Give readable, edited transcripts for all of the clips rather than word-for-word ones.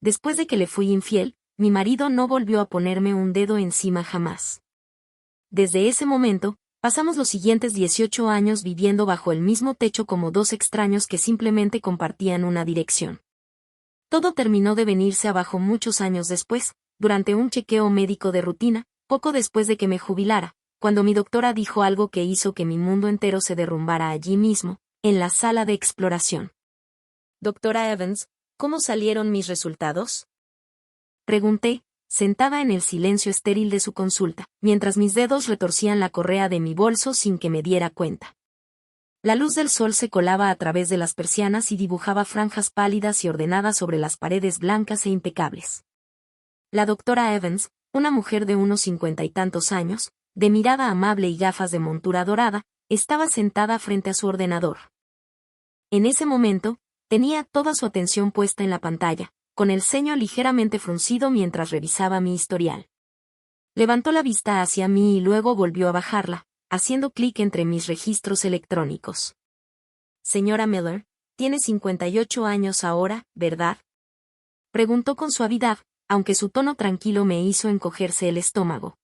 Después de que le fui infiel, mi marido no volvió a ponerme un dedo encima jamás. Desde ese momento, pasamos los siguientes 18 años viviendo bajo el mismo techo como dos extraños que simplemente compartían una dirección. Todo terminó de venirse abajo muchos años después, durante un chequeo médico de rutina, poco después de que me jubilara, cuando mi doctora dijo algo que hizo que mi mundo entero se derrumbara allí mismo, en la sala de exploración. Doctora Evans, ¿cómo salieron mis resultados? Pregunté, sentada en el silencio estéril de su consulta, mientras mis dedos retorcían la correa de mi bolso sin que me diera cuenta. La luz del sol se colaba a través de las persianas y dibujaba franjas pálidas y ordenadas sobre las paredes blancas e impecables. La doctora Evans, una mujer de unos 50 y tantos años, de mirada amable y gafas de montura dorada, estaba sentada frente a su ordenador. En ese momento, tenía toda su atención puesta en la pantalla, con el ceño ligeramente fruncido mientras revisaba mi historial. Levantó la vista hacia mí y luego volvió a bajarla, haciendo clic entre mis registros electrónicos. Señora Miller, tiene 58 años ahora, ¿verdad? Preguntó con suavidad, aunque su tono tranquilo me hizo encogerse el estómago.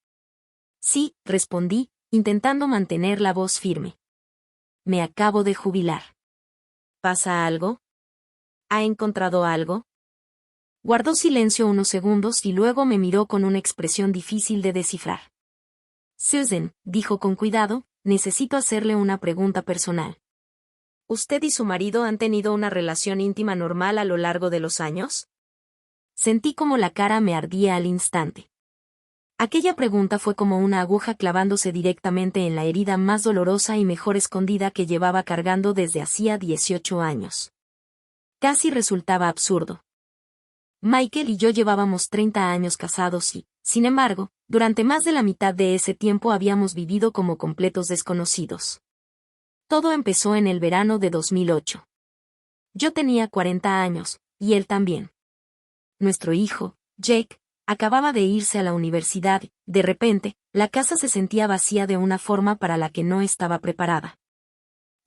Sí, respondí, intentando mantener la voz firme. Me acabo de jubilar. ¿Pasa algo? ¿Ha encontrado algo? Guardó silencio unos segundos y luego me miró con una expresión difícil de descifrar. Susan, dijo con cuidado, necesito hacerle una pregunta personal. ¿Usted y su marido han tenido una relación íntima normal a lo largo de los años? Sentí como la cara me ardía al instante. Aquella pregunta fue como una aguja clavándose directamente en la herida más dolorosa y mejor escondida que llevaba cargando desde hacía 18 años. Casi resultaba absurdo. Michael y yo llevábamos 30 años casados y, sin embargo, durante más de la mitad de ese tiempo habíamos vivido como completos desconocidos. Todo empezó en el verano de 2008. Yo tenía 40 años, y él también. Nuestro hijo, Jake, acababa de irse a la universidad y, de repente, la casa se sentía vacía de una forma para la que no estaba preparada.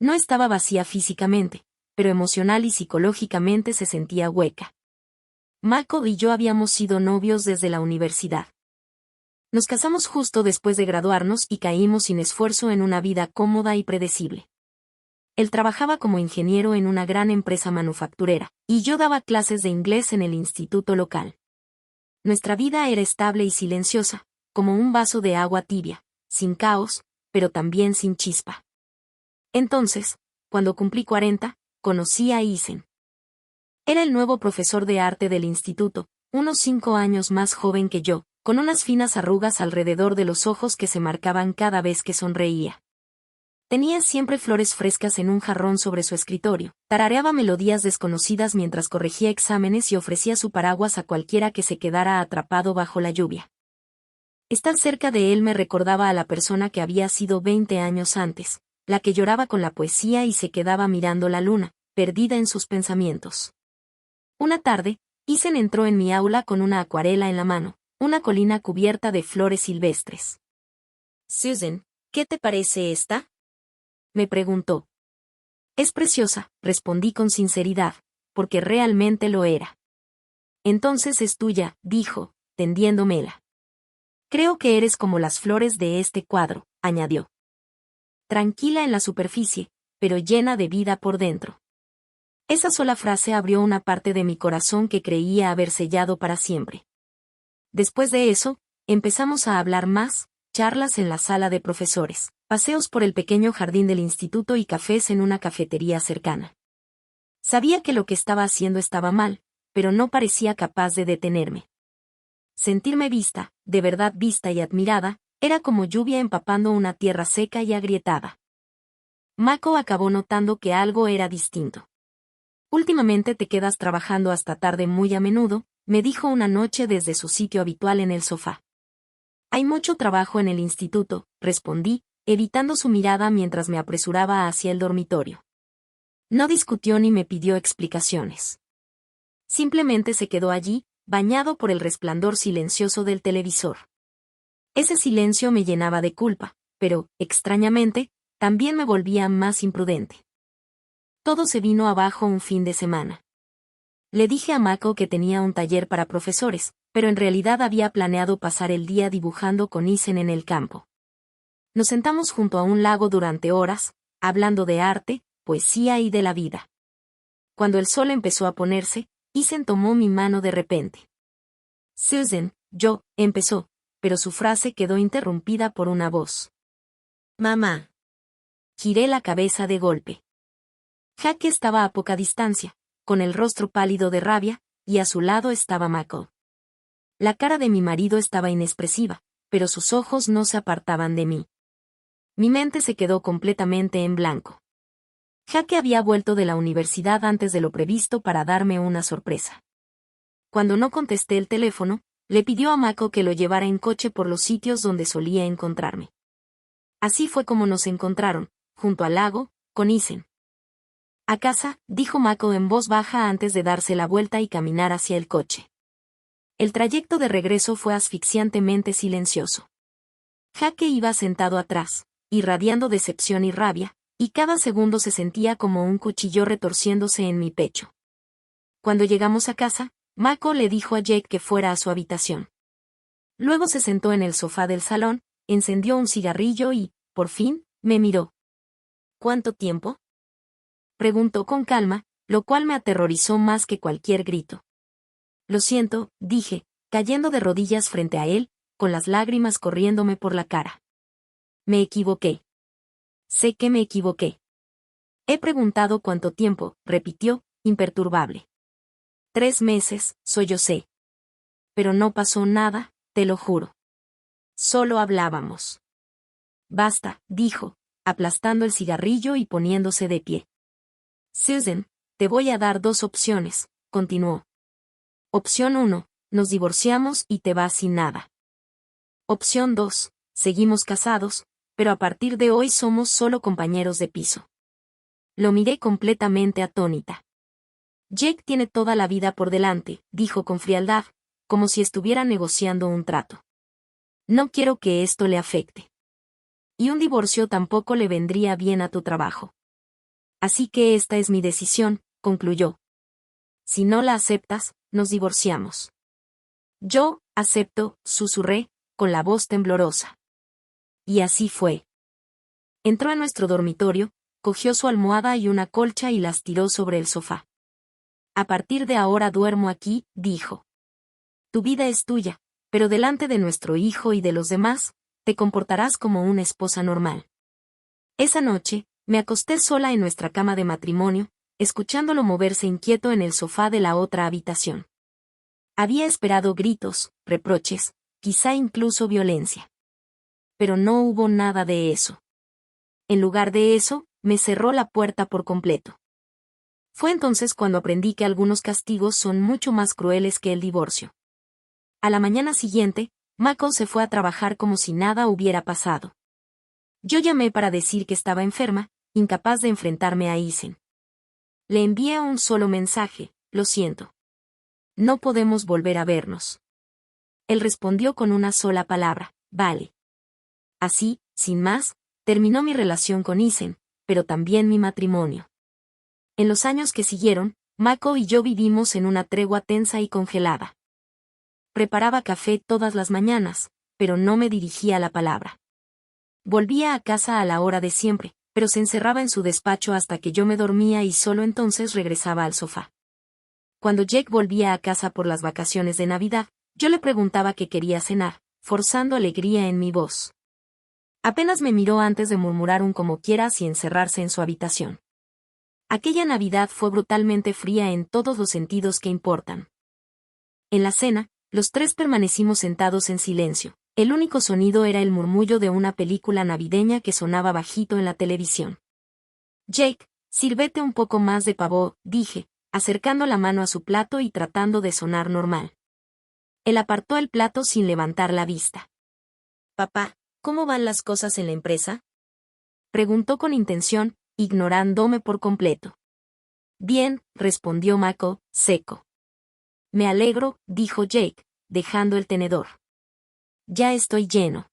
No estaba vacía físicamente, pero emocional y psicológicamente se sentía hueca. Michael y yo habíamos sido novios desde la universidad. Nos casamos justo después de graduarnos y caímos sin esfuerzo en una vida cómoda y predecible. Él trabajaba como ingeniero en una gran empresa manufacturera, y yo daba clases de inglés en el instituto local. Nuestra vida era estable y silenciosa, como un vaso de agua tibia, sin caos, pero también sin chispa. Entonces, cuando cumplí 40, conocí a Isen. Era el nuevo profesor de arte del instituto, unos 5 años más joven que yo, con unas finas arrugas alrededor de los ojos que se marcaban cada vez que sonreía. Tenía siempre flores frescas en un jarrón sobre su escritorio, tarareaba melodías desconocidas mientras corregía exámenes y ofrecía su paraguas a cualquiera que se quedara atrapado bajo la lluvia. Estar cerca de él me recordaba a la persona que había sido 20 años antes, la que lloraba con la poesía y se quedaba mirando la luna, perdida en sus pensamientos. Una tarde, Isen entró en mi aula con una acuarela en la mano, una colina cubierta de flores silvestres. Susan, ¿qué te parece esta? Me preguntó. Es preciosa, respondí con sinceridad, porque realmente lo era. Entonces es tuya, dijo, tendiéndomela. Creo que eres como las flores de este cuadro, añadió. Tranquila en la superficie, pero llena de vida por dentro. Esa sola frase abrió una parte de mi corazón que creía haber sellado para siempre. Después de eso, empezamos a hablar más, charlas en la sala de profesores, paseos por el pequeño jardín del instituto y cafés en una cafetería cercana. Sabía que lo que estaba haciendo estaba mal, pero no parecía capaz de detenerme. Sentirme vista, de verdad vista y admirada, era como lluvia empapando una tierra seca y agrietada. Mako acabó notando que algo era distinto. Últimamente te quedas trabajando hasta tarde muy a menudo, me dijo una noche desde su sitio habitual en el sofá. Hay mucho trabajo en el instituto, respondí, evitando su mirada mientras me apresuraba hacia el dormitorio. No discutió ni me pidió explicaciones. Simplemente se quedó allí, bañado por el resplandor silencioso del televisor. Ese silencio me llenaba de culpa, pero, extrañamente, también me volvía más imprudente. Todo se vino abajo un fin de semana. Le dije a Mako que tenía un taller para profesores, pero en realidad había planeado pasar el día dibujando con Isen en el campo. Nos sentamos junto a un lago durante horas, hablando de arte, poesía y de la vida. Cuando el sol empezó a ponerse, Isen tomó mi mano de repente. Susan, empezó, pero su frase quedó interrumpida por una voz. Mamá. Giré la cabeza de golpe. Jake estaba a poca distancia, con el rostro pálido de rabia, y a su lado estaba Mako. La cara de mi marido estaba inexpresiva, pero sus ojos no se apartaban de mí. Mi mente se quedó completamente en blanco. Jake había vuelto de la universidad antes de lo previsto para darme una sorpresa. Cuando no contesté el teléfono, le pidió a Mako que lo llevara en coche por los sitios donde solía encontrarme. Así fue como nos encontraron, junto al lago, con Isen. A casa, dijo Mako en voz baja antes de darse la vuelta y caminar hacia el coche. El trayecto de regreso fue asfixiantemente silencioso. Jake iba sentado atrás, irradiando decepción y rabia, y cada segundo se sentía como un cuchillo retorciéndose en mi pecho. Cuando llegamos a casa, Mako le dijo a Jake que fuera a su habitación. Luego se sentó en el sofá del salón, encendió un cigarrillo y, por fin, me miró. ¿Cuánto tiempo?, preguntó con calma, lo cual me aterrorizó más que cualquier grito. Lo siento, dije, cayendo de rodillas frente a él, con las lágrimas corriéndome por la cara. Me equivoqué. Sé que me equivoqué. He preguntado cuánto tiempo, repitió, imperturbable. 3 meses, sollocé. Pero no pasó nada, te lo juro. Solo hablábamos. Basta, dijo, aplastando el cigarrillo y poniéndose de pie. Susan, te voy a dar 2 opciones, continuó. Opción 1, nos divorciamos y te vas sin nada. Opción 2, seguimos casados, pero a partir de hoy somos solo compañeros de piso. Lo miré completamente atónita. Jake tiene toda la vida por delante, dijo con frialdad, como si estuviera negociando un trato. No quiero que esto le afecte. Y un divorcio tampoco le vendría bien a tu trabajo. Así que esta es mi decisión, concluyó. Si no la aceptas, nos divorciamos. Yo, acepto, susurré, con la voz temblorosa. Y así fue. Entró a nuestro dormitorio, cogió su almohada y una colcha y las tiró sobre el sofá. A partir de ahora duermo aquí, dijo. Tu vida es tuya, pero delante de nuestro hijo y de los demás, te comportarás como una esposa normal. Esa noche, me acosté sola en nuestra cama de matrimonio, escuchándolo moverse inquieto en el sofá de la otra habitación. Había esperado gritos, reproches, quizá incluso violencia. Pero no hubo nada de eso. En lugar de eso, me cerró la puerta por completo. Fue entonces cuando aprendí que algunos castigos son mucho más crueles que el divorcio. A la mañana siguiente, Mako se fue a trabajar como si nada hubiera pasado. Yo llamé para decir que estaba enferma, incapaz de enfrentarme a Isen. Le envié un solo mensaje, lo siento. No podemos volver a vernos. Él respondió con una sola palabra, vale. Así, sin más, terminó mi relación con Isen, pero también mi matrimonio. En los años que siguieron, Mako y yo vivimos en una tregua tensa y congelada. Preparaba café todas las mañanas, pero no me dirigía la palabra. Volvía a casa a la hora de siempre, pero se encerraba en su despacho hasta que yo me dormía y solo entonces regresaba al sofá. Cuando Jake volvía a casa por las vacaciones de Navidad, yo le preguntaba qué quería cenar, forzando alegría en mi voz. Apenas me miró antes de murmurar un como quieras y encerrarse en su habitación. Aquella Navidad fue brutalmente fría en todos los sentidos que importan. En la cena, los 3 permanecimos sentados en silencio. El único sonido era el murmullo de una película navideña que sonaba bajito en la televisión. Jake, sírvete un poco más de pavo, dije, acercando la mano a su plato y tratando de sonar normal. Él apartó el plato sin levantar la vista. Papá, ¿cómo van las cosas en la empresa?, preguntó con intención, ignorándome por completo. Bien, respondió Mako, seco. Me alegro, dijo Jake, dejando el tenedor. Ya estoy lleno.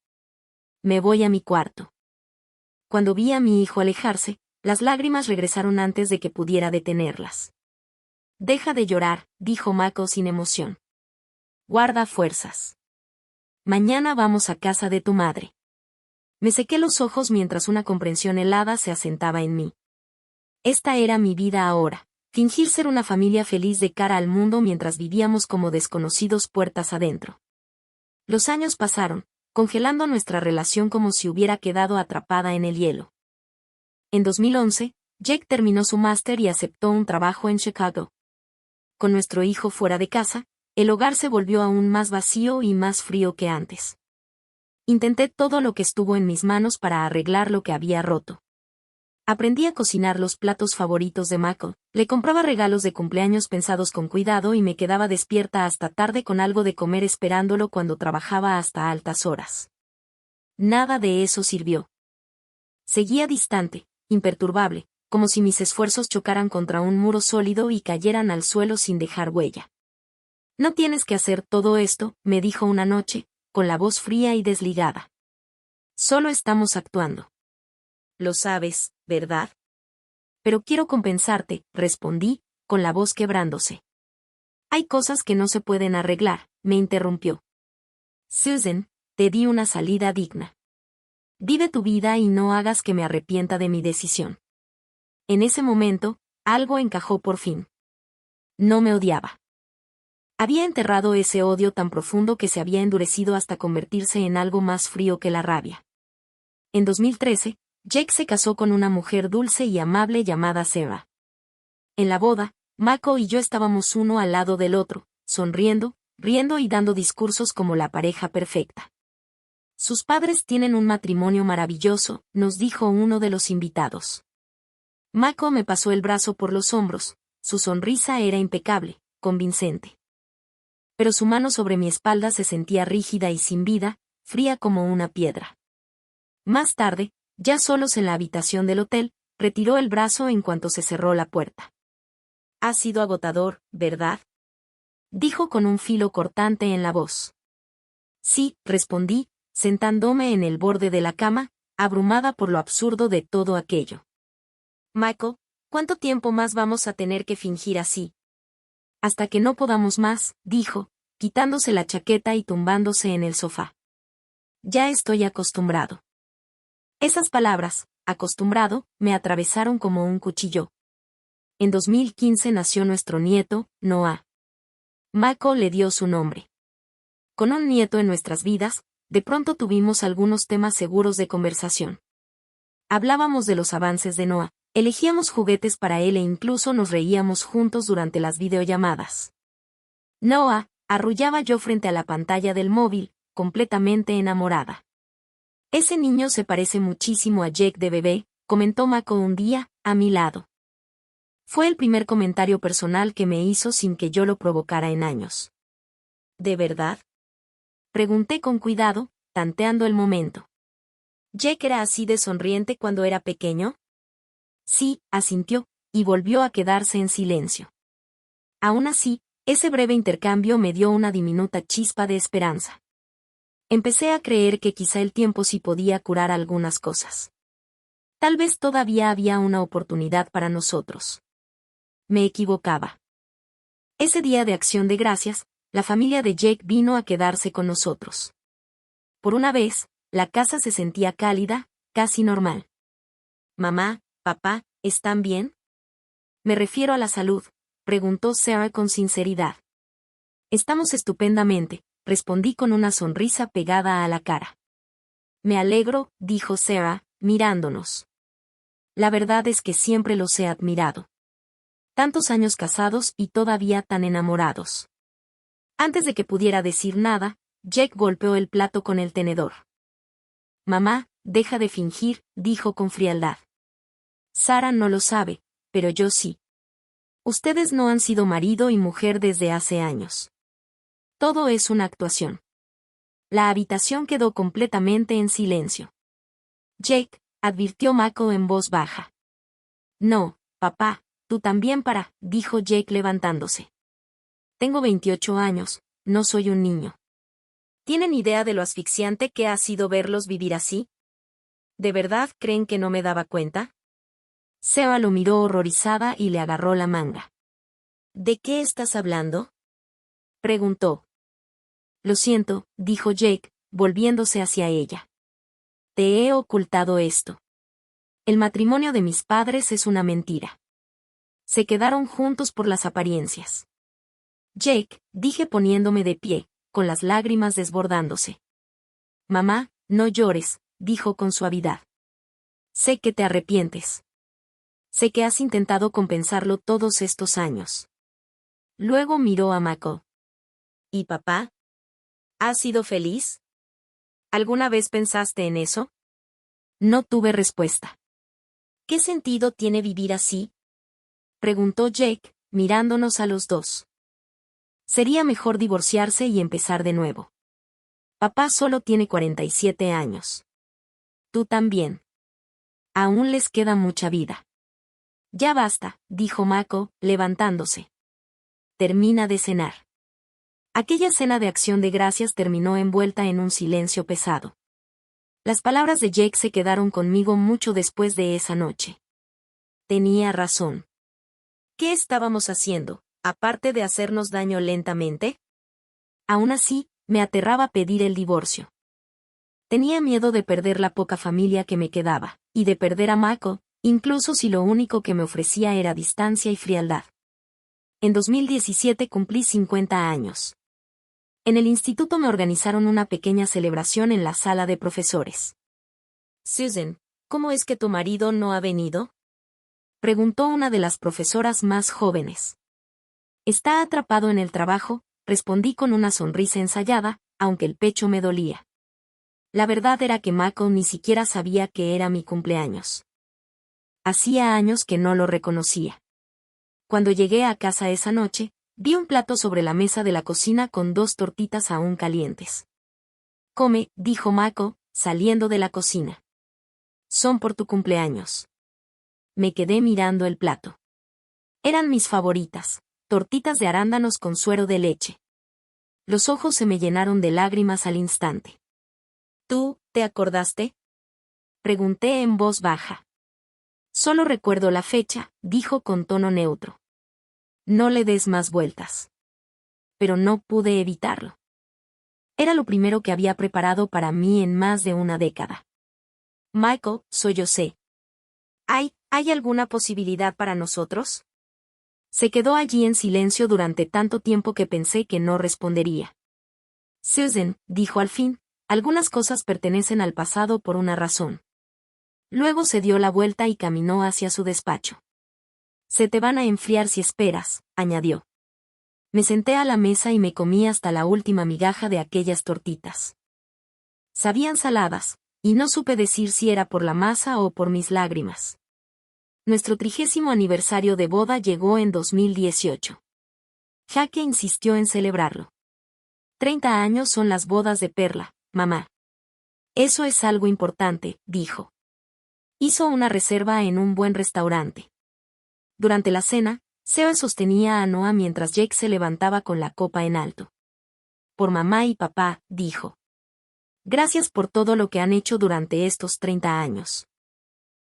Me voy a mi cuarto. Cuando vi a mi hijo alejarse, las lágrimas regresaron antes de que pudiera detenerlas. Deja de llorar, dijo Mako sin emoción. Guarda fuerzas. Mañana vamos a casa de tu madre. Me sequé los ojos mientras una comprensión helada se asentaba en mí. Esta era mi vida ahora, fingir ser una familia feliz de cara al mundo mientras vivíamos como desconocidos puertas adentro. Los años pasaron, congelando nuestra relación como si hubiera quedado atrapada en el hielo. En 2011, Jake terminó su máster y aceptó un trabajo en Chicago. Con nuestro hijo fuera de casa, el hogar se volvió aún más vacío y más frío que antes. Intenté todo lo que estuvo en mis manos para arreglar lo que había roto. Aprendí a cocinar los platos favoritos de Mako, le compraba regalos de cumpleaños pensados con cuidado y me quedaba despierta hasta tarde con algo de comer esperándolo cuando trabajaba hasta altas horas. Nada de eso sirvió. Seguía distante, imperturbable, como si mis esfuerzos chocaran contra un muro sólido y cayeran al suelo sin dejar huella. No tienes que hacer todo esto, me dijo una noche, con la voz fría y desligada. Solo estamos actuando. Lo sabes, ¿verdad? Pero quiero compensarte, respondí, con la voz quebrándose. Hay cosas que no se pueden arreglar, me interrumpió. Susan, te di una salida digna. Vive tu vida y no hagas que me arrepienta de mi decisión. En ese momento, algo encajó por fin. No me odiaba. Había enterrado ese odio tan profundo que se había endurecido hasta convertirse en algo más frío que la rabia. En 2013, Jake se casó con una mujer dulce y amable llamada Sarah. En la boda, Mako y yo estábamos uno al lado del otro, sonriendo, riendo y dando discursos como la pareja perfecta. Sus padres tienen un matrimonio maravilloso, nos dijo uno de los invitados. Mako me pasó el brazo por los hombros, su sonrisa era impecable, convincente. Pero su mano sobre mi espalda se sentía rígida y sin vida, fría como una piedra. Más tarde, ya solos en la habitación del hotel, retiró el brazo en cuanto se cerró la puerta. Ha sido agotador, ¿verdad? Dijo con un filo cortante en la voz. Sí, respondí, sentándome en el borde de la cama, abrumada por lo absurdo de todo aquello. Mako, ¿cuánto tiempo más vamos a tener que fingir así? Hasta que no podamos más, dijo, quitándose la chaqueta y tumbándose en el sofá. Ya estoy acostumbrado. Esas palabras, acostumbrado, me atravesaron como un cuchillo. En 2015 nació nuestro nieto, Noah. Mako le dio su nombre. Con un nieto en nuestras vidas, de pronto tuvimos algunos temas seguros de conversación. Hablábamos de los avances de Noah, elegíamos juguetes para él e incluso nos reíamos juntos durante las videollamadas. Noah, arrullaba yo frente a la pantalla del móvil, completamente enamorada. Ese niño se parece muchísimo a Jake de bebé, comentó Mako un día, a mi lado. Fue el primer comentario personal que me hizo sin que yo lo provocara en años. ¿De verdad? Pregunté con cuidado, tanteando el momento. ¿Jake era así de sonriente cuando era pequeño? Sí, asintió, y volvió a quedarse en silencio. Aún así, ese breve intercambio me dio una diminuta chispa de esperanza. Empecé a creer que quizá el tiempo sí podía curar algunas cosas. Tal vez todavía había una oportunidad para nosotros. Me equivocaba. Ese día de Acción de Gracias, la familia de Jake vino a quedarse con nosotros. Por una vez, la casa se sentía cálida, casi normal. Mamá, papá, ¿están bien? Me refiero a la salud, preguntó Sarah con sinceridad. Estamos estupendamente, respondí con una sonrisa pegada a la cara. Me alegro, dijo Sarah, mirándonos. La verdad es que siempre los he admirado. Tantos años casados y todavía tan enamorados. Antes de que pudiera decir nada, Jake golpeó el plato con el tenedor. Mamá, deja de fingir, dijo con frialdad. Sarah no lo sabe, pero yo sí. Ustedes no han sido marido y mujer desde hace años. Todo es una actuación. La habitación quedó completamente en silencio. Jake, advirtió Mako en voz baja. No, papá, tú también dijo Jake levantándose. Tengo 28 años, no soy un niño. ¿Tienen idea de lo asfixiante que ha sido verlos vivir así? ¿De verdad creen que no me daba cuenta? Sarah lo miró horrorizada y le agarró la manga. ¿De qué estás hablando? Preguntó. Lo siento, dijo Jake, volviéndose hacia ella. Te he ocultado esto. El matrimonio de mis padres es una mentira. Se quedaron juntos por las apariencias. Jake, dije poniéndome de pie, con las lágrimas desbordándose. Mamá, no llores, dijo con suavidad. Sé que te arrepientes. Sé que has intentado compensarlo todos estos años. Luego miró a Mako. ¿Y papá? ¿Has sido feliz? ¿Alguna vez pensaste en eso? No tuve respuesta. ¿Qué sentido tiene vivir así? Preguntó Jake, mirándonos a los dos. Sería mejor divorciarse y empezar de nuevo. Papá solo tiene 47 años. Tú también. Aún les queda mucha vida. Ya basta, dijo Mako, levantándose. Termina de cenar. Aquella cena de acción de gracias terminó envuelta en un silencio pesado. Las palabras de Jake se quedaron conmigo mucho después de esa noche. Tenía razón. ¿Qué estábamos haciendo, aparte de hacernos daño lentamente? Aún así, me aterraba pedir el divorcio. Tenía miedo de perder la poca familia que me quedaba, y de perder a Mako, incluso si lo único que me ofrecía era distancia y frialdad. En 2017 cumplí 50 años. En el instituto me organizaron una pequeña celebración en la sala de profesores. Susan, ¿cómo es que tu marido no ha venido? Preguntó una de las profesoras más jóvenes. Está atrapado en el trabajo, respondí con una sonrisa ensayada, aunque el pecho me dolía. La verdad era que Mako ni siquiera sabía que era mi cumpleaños. Hacía años que no lo reconocía. Cuando llegué a casa esa noche, vi un plato sobre la mesa de la cocina con 2 tortitas aún calientes. Come, dijo Mako, saliendo de la cocina. Son por tu cumpleaños. Me quedé mirando el plato. Eran mis favoritas, tortitas de arándanos con suero de leche. Los ojos se me llenaron de lágrimas al instante. ¿Tú, te acordaste? Pregunté en voz baja. Solo recuerdo la fecha, dijo con tono neutro. No le des más vueltas. Pero no pude evitarlo. Era lo primero que había preparado para mí en más de una década. Michael, soy yo sé. ¿Hay alguna posibilidad para nosotros? Se quedó allí en silencio durante tanto tiempo que pensé que no respondería. Susan, dijo al fin, algunas cosas pertenecen al pasado por una razón. Luego se dio la vuelta y caminó hacia su despacho. Se te van a enfriar si esperas, añadió. Me senté a la mesa y me comí hasta la última migaja de aquellas tortitas. Sabían saladas, y no supe decir si era por la masa o por mis lágrimas. Nuestro 30º aniversario de boda llegó en 2018. Jake insistió en celebrarlo. 30 años son las bodas de perla, mamá. Eso es algo importante, dijo. Hizo una reserva en un buen restaurante. Durante la cena, Seba sostenía a Noah mientras Jake se levantaba con la copa en alto. Por mamá y papá, dijo. Gracias por todo lo que han hecho durante estos 30 años.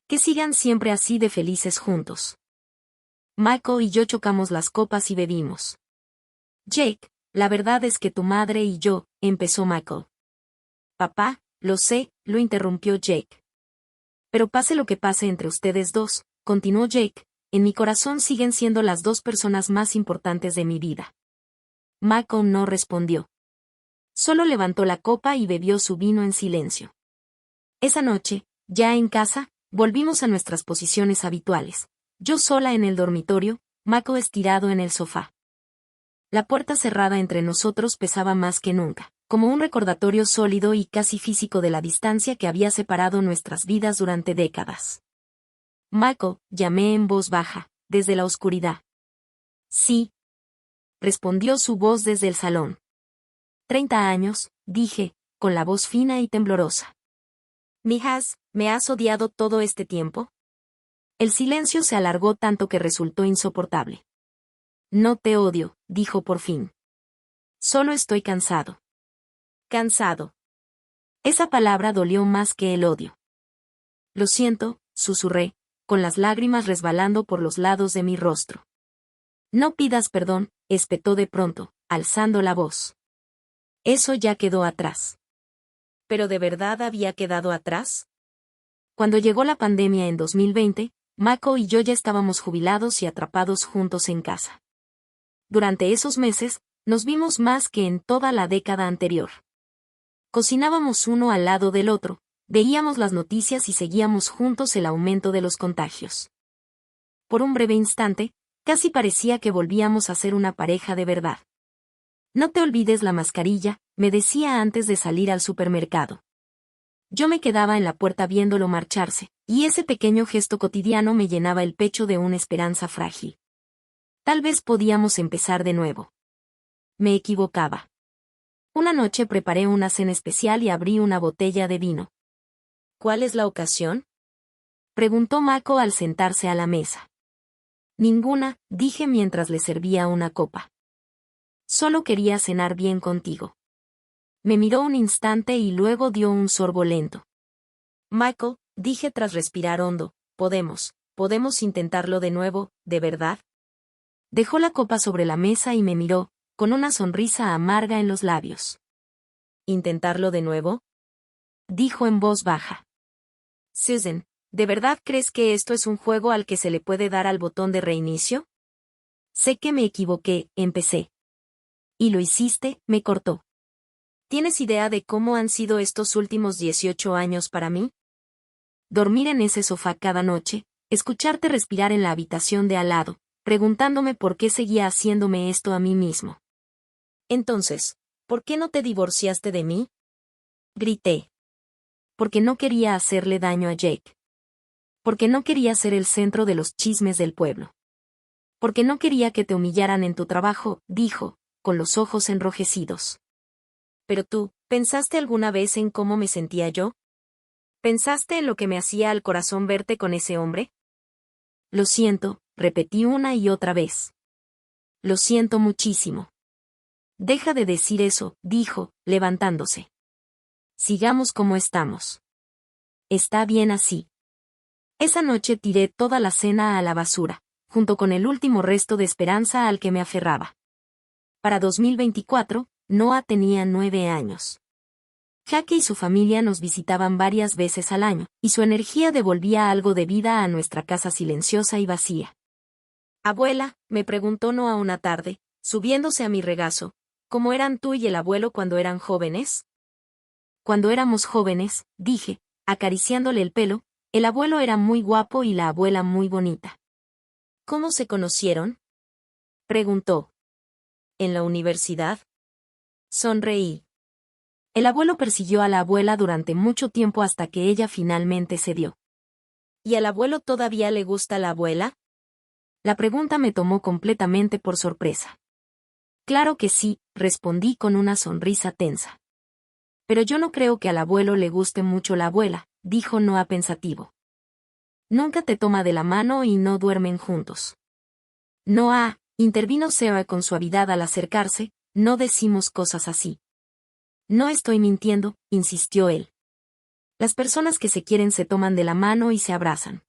Que sigan siempre así de felices juntos. Michael y yo chocamos las copas y bebimos. Jake, la verdad es que tu madre y yo, empezó Michael. Papá, lo sé, lo interrumpió Jake. Pero pase lo que pase entre ustedes dos, continuó Jake, en mi corazón siguen siendo las 2 personas más importantes de mi vida. Michael no respondió. Solo levantó la copa y bebió su vino en silencio. Esa noche, ya en casa, volvimos a nuestras posiciones habituales. Yo sola en el dormitorio, Michael estirado en el sofá. La puerta cerrada entre nosotros pesaba más que nunca, como un recordatorio sólido y casi físico de la distancia que había separado nuestras vidas durante décadas. Michael, llamé en voz baja, desde la oscuridad. Sí. Respondió su voz desde el salón. 30 años, dije, con la voz fina y temblorosa. Mijas, ¿me has odiado todo este tiempo? El silencio se alargó tanto que resultó insoportable. No te odio, dijo por fin. Solo estoy cansado. Cansado. Esa palabra dolió más que el odio. Lo siento, susurré, con las lágrimas resbalando por los lados de mi rostro. No pidas perdón, espetó de pronto, alzando la voz. Eso ya quedó atrás. ¿Pero de verdad había quedado atrás? Cuando llegó la pandemia en 2020, Mako y yo ya estábamos jubilados y atrapados juntos en casa. Durante esos meses, nos vimos más que en toda la década anterior. Cocinábamos uno al lado del otro, veíamos las noticias y seguíamos juntos el aumento de los contagios. Por un breve instante, casi parecía que volvíamos a ser una pareja de verdad. No te olvides la mascarilla, me decía antes de salir al supermercado. Yo me quedaba en la puerta viéndolo marcharse, y ese pequeño gesto cotidiano me llenaba el pecho de una esperanza frágil. Tal vez podíamos empezar de nuevo. Me equivocaba. Una noche preparé una cena especial y abrí una botella de vino. ¿Cuál es la ocasión?, preguntó Mako al sentarse a la mesa. Ninguna, dije mientras le servía una copa. Solo quería cenar bien contigo. Me miró un instante y luego dio un sorbo lento. Mako, dije tras respirar hondo, podemos intentarlo de nuevo, ¿de verdad? Dejó la copa sobre la mesa y me miró, con una sonrisa amarga en los labios. ¿Intentarlo de nuevo?, dijo en voz baja. Susan, ¿de verdad crees que esto es un juego al que se le puede dar al botón de reinicio? Sé que me equivoqué, empecé. Y lo hiciste, me cortó. ¿Tienes idea de cómo han sido estos últimos 18 años para mí? Dormir en ese sofá cada noche, escucharte respirar en la habitación de al lado, preguntándome por qué seguía haciéndome esto a mí mismo. Entonces, ¿por qué no te divorciaste de mí?, grité. Porque no quería hacerle daño a Jake. Porque no quería ser el centro de los chismes del pueblo. Porque no quería que te humillaran en tu trabajo, dijo, con los ojos enrojecidos. Pero tú, ¿pensaste alguna vez en cómo me sentía yo? ¿Pensaste en lo que me hacía al corazón verte con ese hombre? Lo siento, repetí una y otra vez. Lo siento muchísimo. Deja de decir eso, dijo, levantándose. Sigamos como estamos. Está bien así. Esa noche tiré toda la cena a la basura, junto con el último resto de esperanza al que me aferraba. Para 2024, Noah tenía 9 años. Jake y su familia nos visitaban varias veces al año, y su energía devolvía algo de vida a nuestra casa silenciosa y vacía. Abuela, me preguntó Noah una tarde, subiéndose a mi regazo, ¿cómo eran tú y el abuelo cuando eran jóvenes? Cuando éramos jóvenes, dije, acariciándole el pelo, el abuelo era muy guapo y la abuela muy bonita. ¿Cómo se conocieron?, preguntó. ¿En la universidad? Sonreí. El abuelo persiguió a la abuela durante mucho tiempo hasta que ella finalmente cedió. ¿Y al abuelo todavía le gusta la abuela? La pregunta me tomó completamente por sorpresa. Claro que sí, respondí con una sonrisa tensa. Pero yo no creo que al abuelo le guste mucho la abuela, dijo Noah pensativo. Nunca te toma de la mano y no duermen juntos. Noah, intervino Sarah con suavidad al acercarse, no decimos cosas así. No estoy mintiendo, insistió él. Las personas que se quieren se toman de la mano y se abrazan.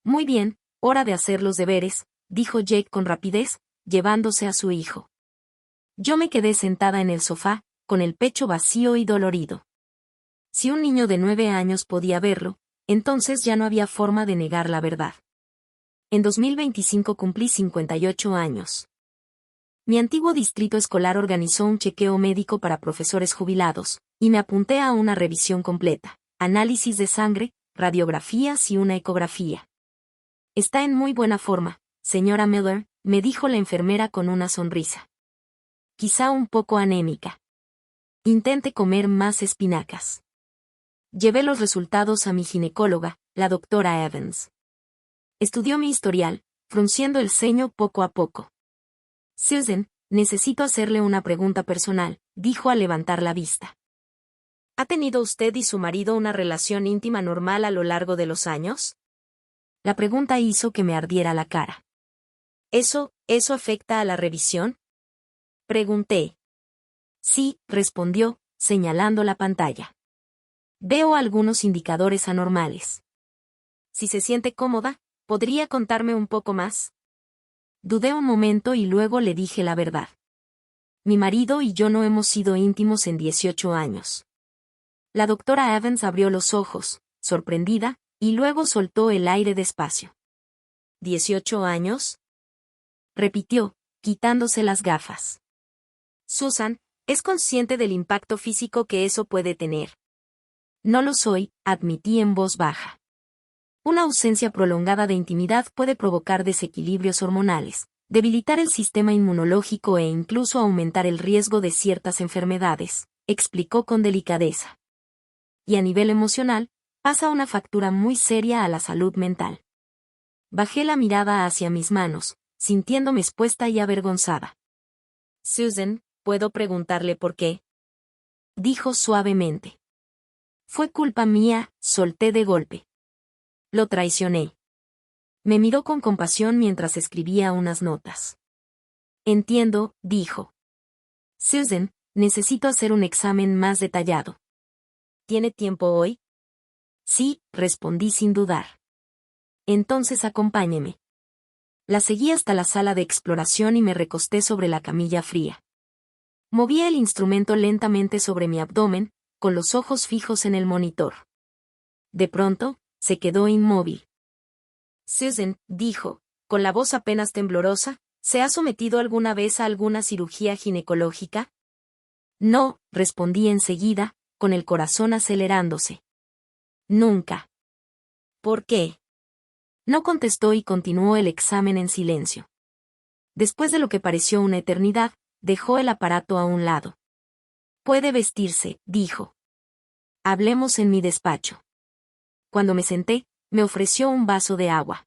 Muy bien, hora de hacer los deberes, dijo Jake con rapidez, llevándose a su hijo. Yo me quedé sentada en el sofá, con el pecho vacío y dolorido. Si un niño de 9 años podía verlo, entonces ya no había forma de negar la verdad. En 2025 cumplí 58 años. Mi antiguo distrito escolar organizó un chequeo médico para profesores jubilados, y me apunté a una revisión completa, análisis de sangre, radiografías y una ecografía. Está en muy buena forma, señora Miller, me dijo la enfermera con una sonrisa. Quizá un poco anémica. Intente comer más espinacas. Llevé los resultados a mi ginecóloga, la doctora Evans. Estudió mi historial, frunciendo el ceño poco a poco. Susan, necesito hacerle una pregunta personal, dijo al levantar la vista. ¿Ha tenido usted y su marido una relación íntima normal a lo largo de los años? La pregunta hizo que me ardiera la cara. ¿Eso afecta a la revisión?, pregunté. Sí, respondió, señalando la pantalla. Veo algunos indicadores anormales. Si se siente cómoda, ¿podría contarme un poco más? Dudé un momento y luego le dije la verdad. Mi marido y yo no hemos sido íntimos en 18 años. La doctora Evans abrió los ojos, sorprendida, y luego soltó el aire despacio. ¿18 años? Repitió, quitándose las gafas. Susan, ¿es consciente del impacto físico que eso puede tener? No lo soy, admití en voz baja. Una ausencia prolongada de intimidad puede provocar desequilibrios hormonales, debilitar el sistema inmunológico e incluso aumentar el riesgo de ciertas enfermedades, explicó con delicadeza. Y a nivel emocional, pasa una factura muy seria a la salud mental. Bajé la mirada hacia mis manos, sintiéndome expuesta y avergonzada. Susan, ¿puedo preguntarle por qué? Dijo suavemente. Fue culpa mía, solté de golpe. Lo traicioné. Me miró con compasión mientras escribía unas notas. Entiendo, dijo. Susan, necesito hacer un examen más detallado. ¿Tiene tiempo hoy? Sí, respondí sin dudar. Entonces acompáñeme. La seguí hasta la sala de exploración y me recosté sobre la camilla fría. Moví el instrumento lentamente sobre mi abdomen, con los ojos fijos en el monitor. De pronto, se quedó inmóvil. Susan, dijo, con la voz apenas temblorosa, ¿se ha sometido alguna vez a alguna cirugía ginecológica? No, respondí enseguida, con el corazón acelerándose. Nunca. ¿Por qué? No contestó y continuó el examen en silencio. Después de lo que pareció una eternidad, dejó el aparato a un lado. Puede vestirse, dijo. Hablemos en mi despacho. Cuando me senté, me ofreció un vaso de agua.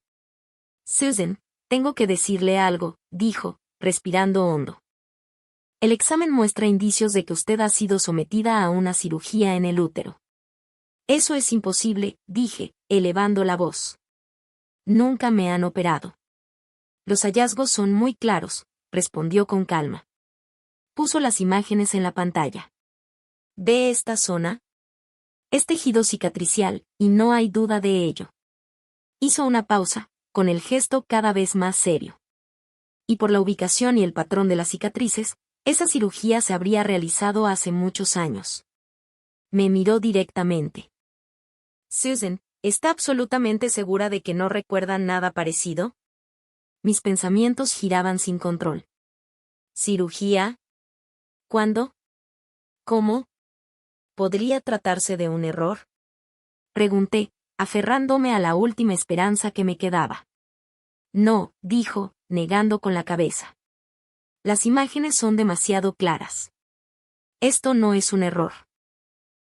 Susan, tengo que decirle algo, dijo, respirando hondo. El examen muestra indicios de que usted ha sido sometida a una cirugía en el útero. Eso es imposible, dije, elevando la voz. Nunca me han operado. Los hallazgos son muy claros, respondió con calma. Puso las imágenes en la pantalla. ¿Ve esta zona? Es tejido cicatricial, y no hay duda de ello. Hizo una pausa, con el gesto cada vez más serio. Y por la ubicación y el patrón de las cicatrices, esa cirugía se habría realizado hace muchos años. Me miró directamente. Susan, ¿está absolutamente segura de que no recuerda nada parecido? Mis pensamientos giraban sin control. ¿Cirugía? ¿Cuándo? ¿Cómo? ¿Podría tratarse de un error? Pregunté, aferrándome a la última esperanza que me quedaba. No, dijo, negando con la cabeza. Las imágenes son demasiado claras. Esto no es un error.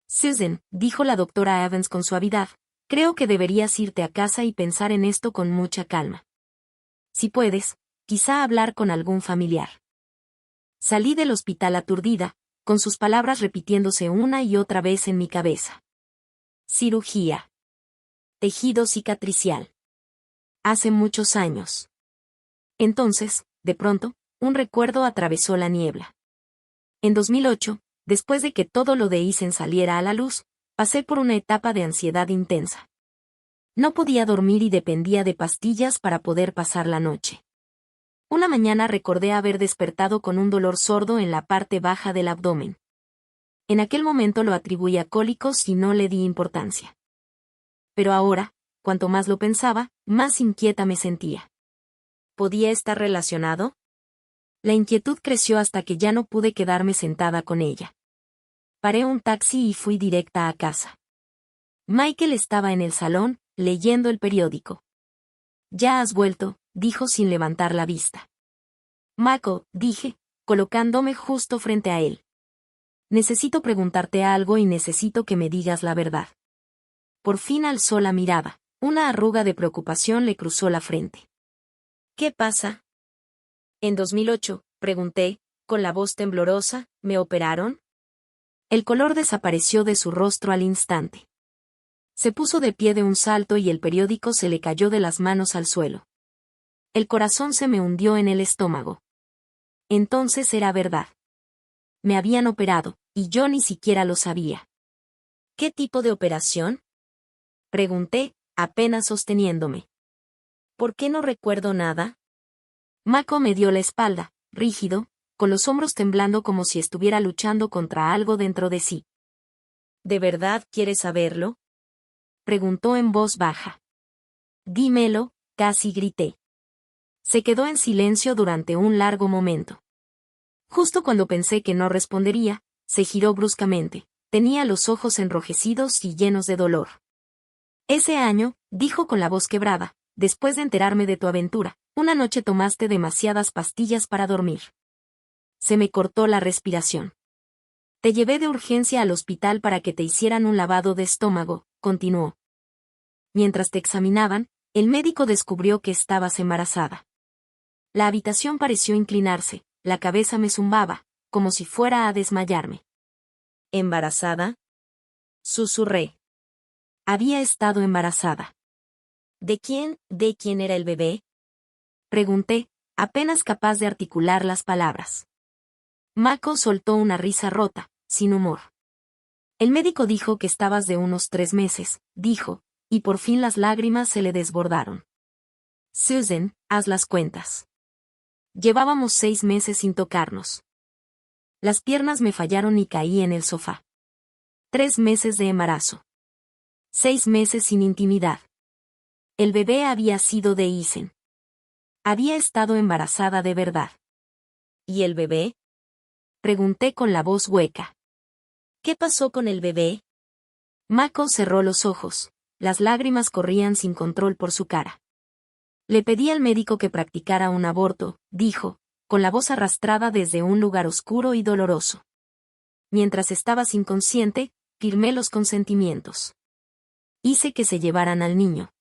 Susan, dijo la doctora Evans con suavidad, creo que deberías irte a casa y pensar en esto con mucha calma. Si puedes, quizá hablar con algún familiar. Salí del hospital aturdida, con sus palabras repitiéndose una y otra vez en mi cabeza. Cirugía. Tejido cicatricial. Hace muchos años. Entonces, de pronto, un recuerdo atravesó la niebla. En 2008, después de que todo lo de Eisen saliera a la luz, pasé por una etapa de ansiedad intensa. No podía dormir y dependía de pastillas para poder pasar la noche. Una mañana recordé haber despertado con un dolor sordo en la parte baja del abdomen. En aquel momento lo atribuí a cólicos y no le di importancia. Pero ahora, cuanto más lo pensaba, más inquieta me sentía. ¿Podía estar relacionado? La inquietud creció hasta que ya no pude quedarme sentada con ella. Paré un taxi y fui directa a casa. Michael estaba en el salón, leyendo el periódico. «¿Ya has vuelto?», dijo sin levantar la vista. «Mako», dije, colocándome justo frente a él. «Necesito preguntarte algo y necesito que me digas la verdad». Por fin alzó la mirada. Una arruga de preocupación le cruzó la frente. «¿Qué pasa?» «En 2008, pregunté, con la voz temblorosa, ¿me operaron?» El color desapareció de su rostro al instante. Se puso de pie de un salto y el periódico se le cayó de las manos al suelo. El corazón se me hundió en el estómago. Entonces era verdad. Me habían operado, y yo ni siquiera lo sabía. ¿Qué tipo de operación?, pregunté, apenas sosteniéndome. ¿Por qué no recuerdo nada? Mako me dio la espalda, rígido, con los hombros temblando como si estuviera luchando contra algo dentro de sí. ¿De verdad quieres saberlo? Preguntó en voz baja. Dímelo, casi grité. Se quedó en silencio durante un largo momento. Justo cuando pensé que no respondería, se giró bruscamente. Tenía los ojos enrojecidos y llenos de dolor. Ese año, dijo con la voz quebrada, después de enterarme de tu aventura, una noche tomaste demasiadas pastillas para dormir. Se me cortó la respiración. Te llevé de urgencia al hospital para que te hicieran un lavado de estómago, continuó. Mientras te examinaban, el médico descubrió que estabas embarazada. La habitación pareció inclinarse, la cabeza me zumbaba, como si fuera a desmayarme. ¿Embarazada? Susurré. Había estado embarazada. ¿De quién era el bebé? Pregunté, apenas capaz de articular las palabras. Mako soltó una risa rota, sin humor. El médico dijo que estabas de unos 3 meses, dijo, y por fin las lágrimas se le desbordaron. Susan, haz las cuentas. Llevábamos 6 meses sin tocarnos. Las piernas me fallaron y caí en el sofá. 3 meses de embarazo. 6 meses sin intimidad. El bebé había sido de Isen. Había estado embarazada de verdad. ¿Y el bebé? Pregunté con la voz hueca. ¿Qué pasó con el bebé? Mako cerró los ojos. Las lágrimas corrían sin control por su cara. Le pedí al médico que practicara un aborto, dijo, con la voz arrastrada desde un lugar oscuro y doloroso. Mientras estabas inconsciente, firmé los consentimientos. Hice que se llevaran al niño.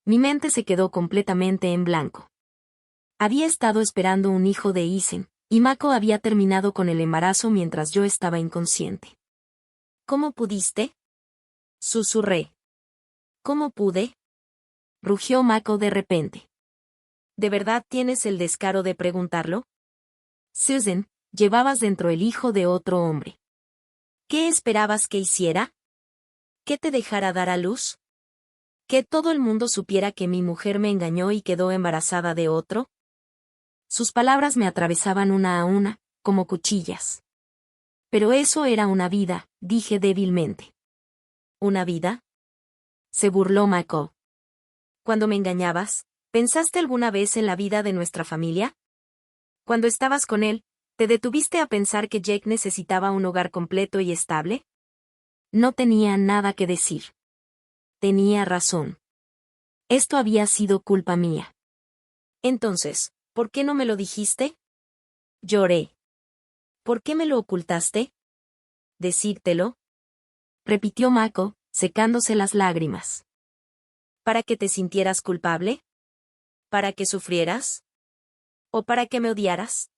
Mi mente se quedó completamente en blanco. Había estado esperando un hijo de Isen, y Mako había terminado con el embarazo mientras yo estaba inconsciente. ¿Cómo pudiste? Susurré. ¿Cómo pude? Rugió Mako de repente. ¿De verdad tienes el descaro de preguntarlo? Susan, llevabas dentro el hijo de otro hombre. ¿Qué esperabas que hiciera? ¿Que te dejara dar a luz? ¿Que todo el mundo supiera que mi mujer me engañó y quedó embarazada de otro? Sus palabras me atravesaban una a una, como cuchillas. Pero eso era una vida, dije débilmente. ¿Una vida? Se burló Mako. Cuando me engañabas, ¿pensaste alguna vez en la vida de nuestra familia? Cuando estabas con él, ¿te detuviste a pensar que Jake necesitaba un hogar completo y estable? No tenía nada que decir. Tenía razón. Esto había sido culpa mía. Entonces, ¿por qué no me lo dijiste? Lloré. ¿Por qué me lo ocultaste? ¿Decírtelo? Repitió Mako, secándose las lágrimas. ¿Para que te sintieras culpable? ¿Para que sufrieras? ¿O para que me odiaras?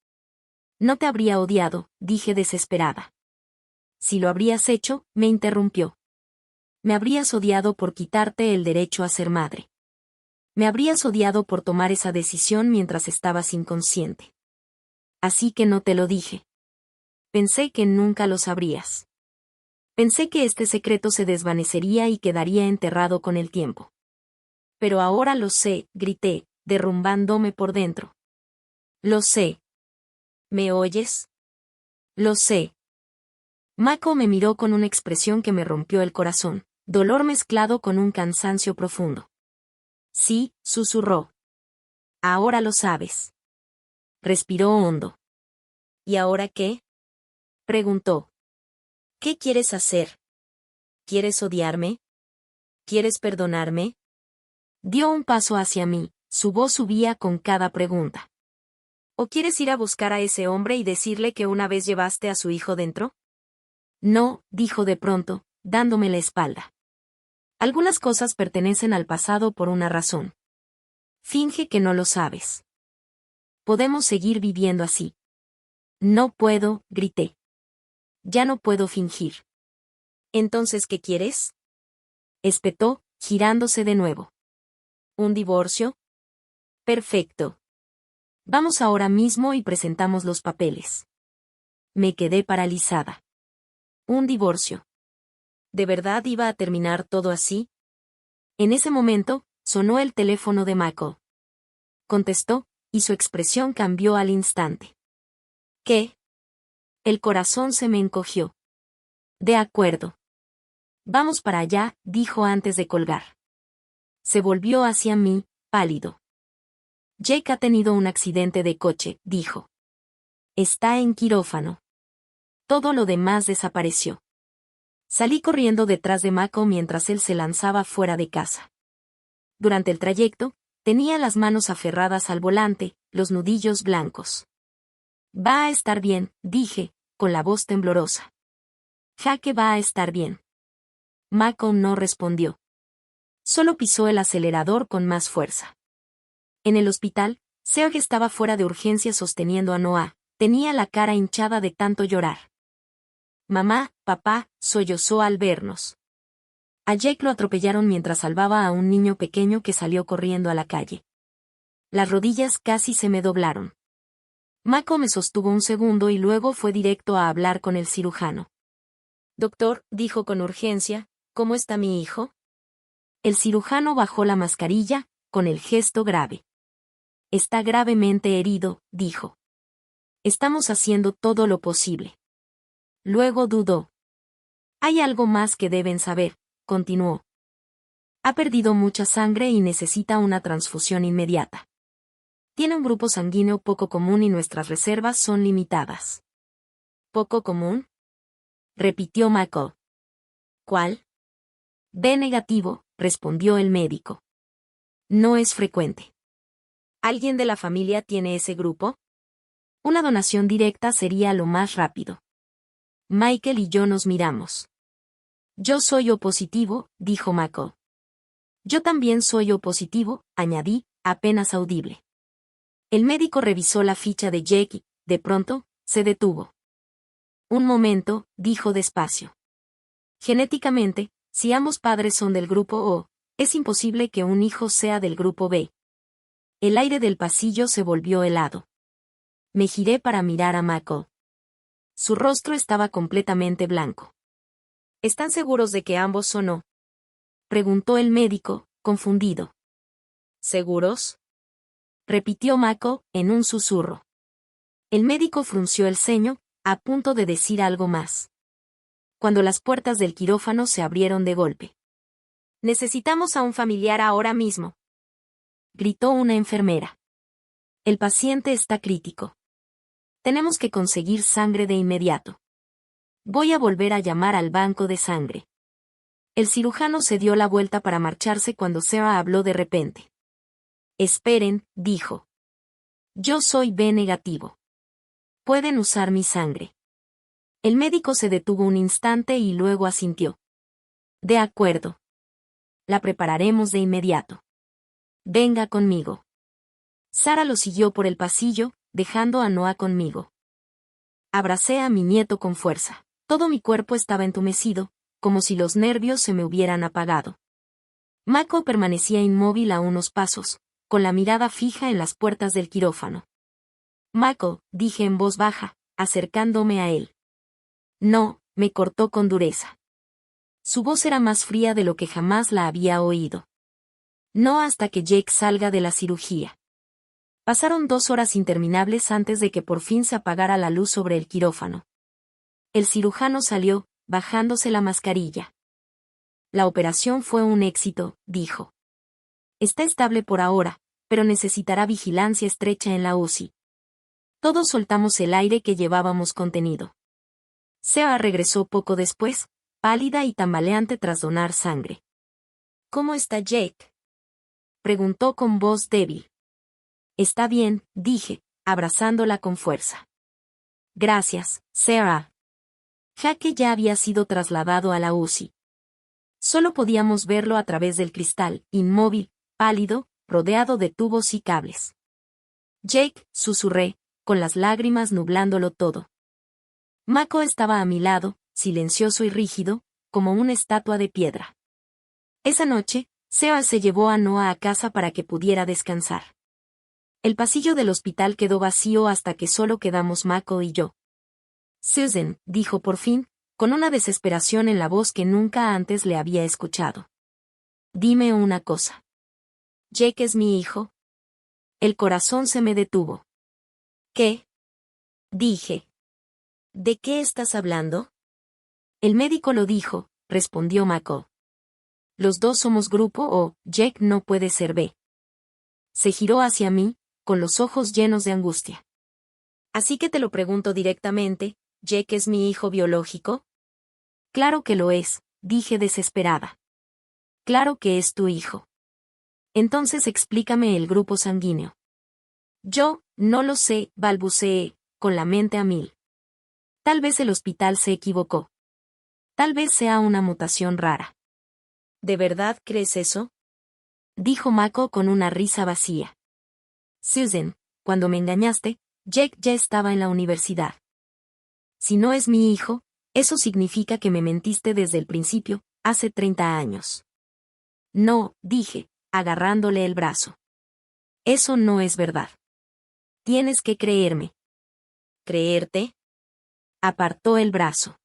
No te habría odiado, dije desesperada. Si lo habrías hecho, me interrumpió. Me habrías odiado por quitarte el derecho a ser madre. Me habrías odiado por tomar esa decisión mientras estabas inconsciente. Así que no te lo dije. Pensé que nunca lo sabrías. Pensé que este secreto se desvanecería y quedaría enterrado con el tiempo. Pero ahora lo sé, grité, derrumbándome por dentro. Lo sé. ¿Me oyes? Lo sé. Mako me miró con una expresión que me rompió el corazón, dolor mezclado con un cansancio profundo. Sí, susurró. Ahora lo sabes. Respiró hondo. ¿Y ahora qué? Preguntó. ¿Qué quieres hacer? ¿Quieres odiarme? ¿Quieres perdonarme? Dio un paso hacia mí, su voz subía con cada pregunta. ¿O quieres ir a buscar a ese hombre y decirle que una vez llevaste a su hijo dentro? No, dijo de pronto, dándome la espalda. Algunas cosas pertenecen al pasado por una razón. Finge que no lo sabes. Podemos seguir viviendo así. No puedo, grité. Ya no puedo fingir. ¿Entonces qué quieres? Espetó, girándose de nuevo. ¿Un divorcio? Perfecto. Vamos ahora mismo y presentamos los papeles. Me quedé paralizada. Un divorcio. ¿De verdad iba a terminar todo así? En ese momento, sonó el teléfono de Mako. Contestó, y su expresión cambió al instante. ¿Qué? El corazón se me encogió. De acuerdo. Vamos para allá, dijo antes de colgar. Se volvió hacia mí, pálido. Jake ha tenido un accidente de coche, dijo. Está en quirófano. Todo lo demás desapareció. Salí corriendo detrás de Mako mientras él se lanzaba fuera de casa. Durante el trayecto, tenía las manos aferradas al volante, los nudillos blancos. Va a estar bien, dije, con la voz temblorosa. Jake va a estar bien. Mako no respondió. Solo pisó el acelerador con más fuerza. En el hospital, Serge estaba fuera de urgencias sosteniendo a Noah. Tenía la cara hinchada de tanto llorar. Mamá, papá, sollozó al vernos. A Jake lo atropellaron mientras salvaba a un niño pequeño que salió corriendo a la calle. Las rodillas casi se me doblaron. Mako me sostuvo un segundo y luego fue directo a hablar con el cirujano. Doctor, dijo con urgencia, ¿cómo está mi hijo? El cirujano bajó la mascarilla, con el gesto grave. Está gravemente herido, dijo. Estamos haciendo todo lo posible. Luego dudó. Hay algo más que deben saber, continuó. Ha perdido mucha sangre y necesita una transfusión inmediata. Tiene un grupo sanguíneo poco común y nuestras reservas son limitadas. ¿Poco común? Repitió Mako. ¿Cuál? B negativo, respondió el médico. No es frecuente. ¿Alguien de la familia tiene ese grupo? Una donación directa sería lo más rápido. Michael y yo nos miramos. Yo soy O positivo, dijo Mako. Yo también soy O positivo, añadí, apenas audible. El médico revisó la ficha de Jake y, de pronto, se detuvo. Un momento, dijo despacio. Genéticamente, si ambos padres son del grupo O, es imposible que un hijo sea del grupo B. El aire del pasillo se volvió helado. Me giré para mirar a Mako. Su rostro estaba completamente blanco. ¿Están seguros de que ambos son O? Preguntó el médico, confundido. ¿Seguros? Repitió Mako, en un susurro. El médico frunció el ceño, a punto de decir algo más. Cuando las puertas del quirófano se abrieron de golpe. Necesitamos a un familiar ahora mismo. Gritó una enfermera. El paciente está crítico. Tenemos que conseguir sangre de inmediato. Voy a volver a llamar al banco de sangre. El cirujano se dio la vuelta para marcharse cuando Sarah habló de repente. Esperen, dijo. Yo soy B negativo. Pueden usar mi sangre. El médico se detuvo un instante y luego asintió. De acuerdo. La prepararemos de inmediato. Venga conmigo. Sara lo siguió por el pasillo, dejando a Noah conmigo. Abracé a mi nieto con fuerza. Todo mi cuerpo estaba entumecido, como si los nervios se me hubieran apagado. Mako permanecía inmóvil a unos pasos, con la mirada fija en las puertas del quirófano. Mako, dije en voz baja, acercándome a él. No, me cortó con dureza. Su voz era más fría de lo que jamás la había oído. No hasta que Jake salga de la cirugía. Pasaron 2 horas interminables antes de que por fin se apagara la luz sobre el quirófano. El cirujano salió, bajándose la mascarilla. La operación fue un éxito, dijo. Está estable por ahora, pero necesitará vigilancia estrecha en la UCI. Todos soltamos el aire que llevábamos contenido. Sarah regresó poco después, pálida y tambaleante tras donar sangre. ¿Cómo está Jake? Preguntó con voz débil. Está bien, dije, abrazándola con fuerza. Gracias, Sarah. Jake ya había sido trasladado a la UCI. Solo podíamos verlo a través del cristal, inmóvil, pálido, rodeado de tubos y cables. Jake, susurré, con las lágrimas nublándolo todo. Mako estaba a mi lado, silencioso y rígido, como una estatua de piedra. Esa noche, Sarah se llevó a Noah a casa para que pudiera descansar. El pasillo del hospital quedó vacío hasta que solo quedamos Mako y yo. Susan, dijo por fin, con una desesperación en la voz que nunca antes le había escuchado. Dime una cosa. ¿Jake es mi hijo? El corazón se me detuvo. ¿Qué? Dije. ¿De qué estás hablando? El médico lo dijo, respondió Mako. Los dos somos grupo O, Jack no puede ser B. Se giró hacia mí, con los ojos llenos de angustia. Así que te lo pregunto directamente, ¿Jack es mi hijo biológico? Claro que lo es, dije desesperada. Claro que es tu hijo. Entonces explícame el grupo sanguíneo. Yo, no lo sé, balbuceé, con la mente a mil. Tal vez el hospital se equivocó. Tal vez sea una mutación rara. ¿De verdad crees eso? Dijo Mako con una risa vacía. Susan, cuando me engañaste, Jack ya estaba en la universidad. Si no es mi hijo, eso significa que me mentiste desde el principio, hace 30 años. No, dije, agarrándole el brazo. Eso no es verdad. Tienes que creerme. ¿Creerte? Apartó el brazo.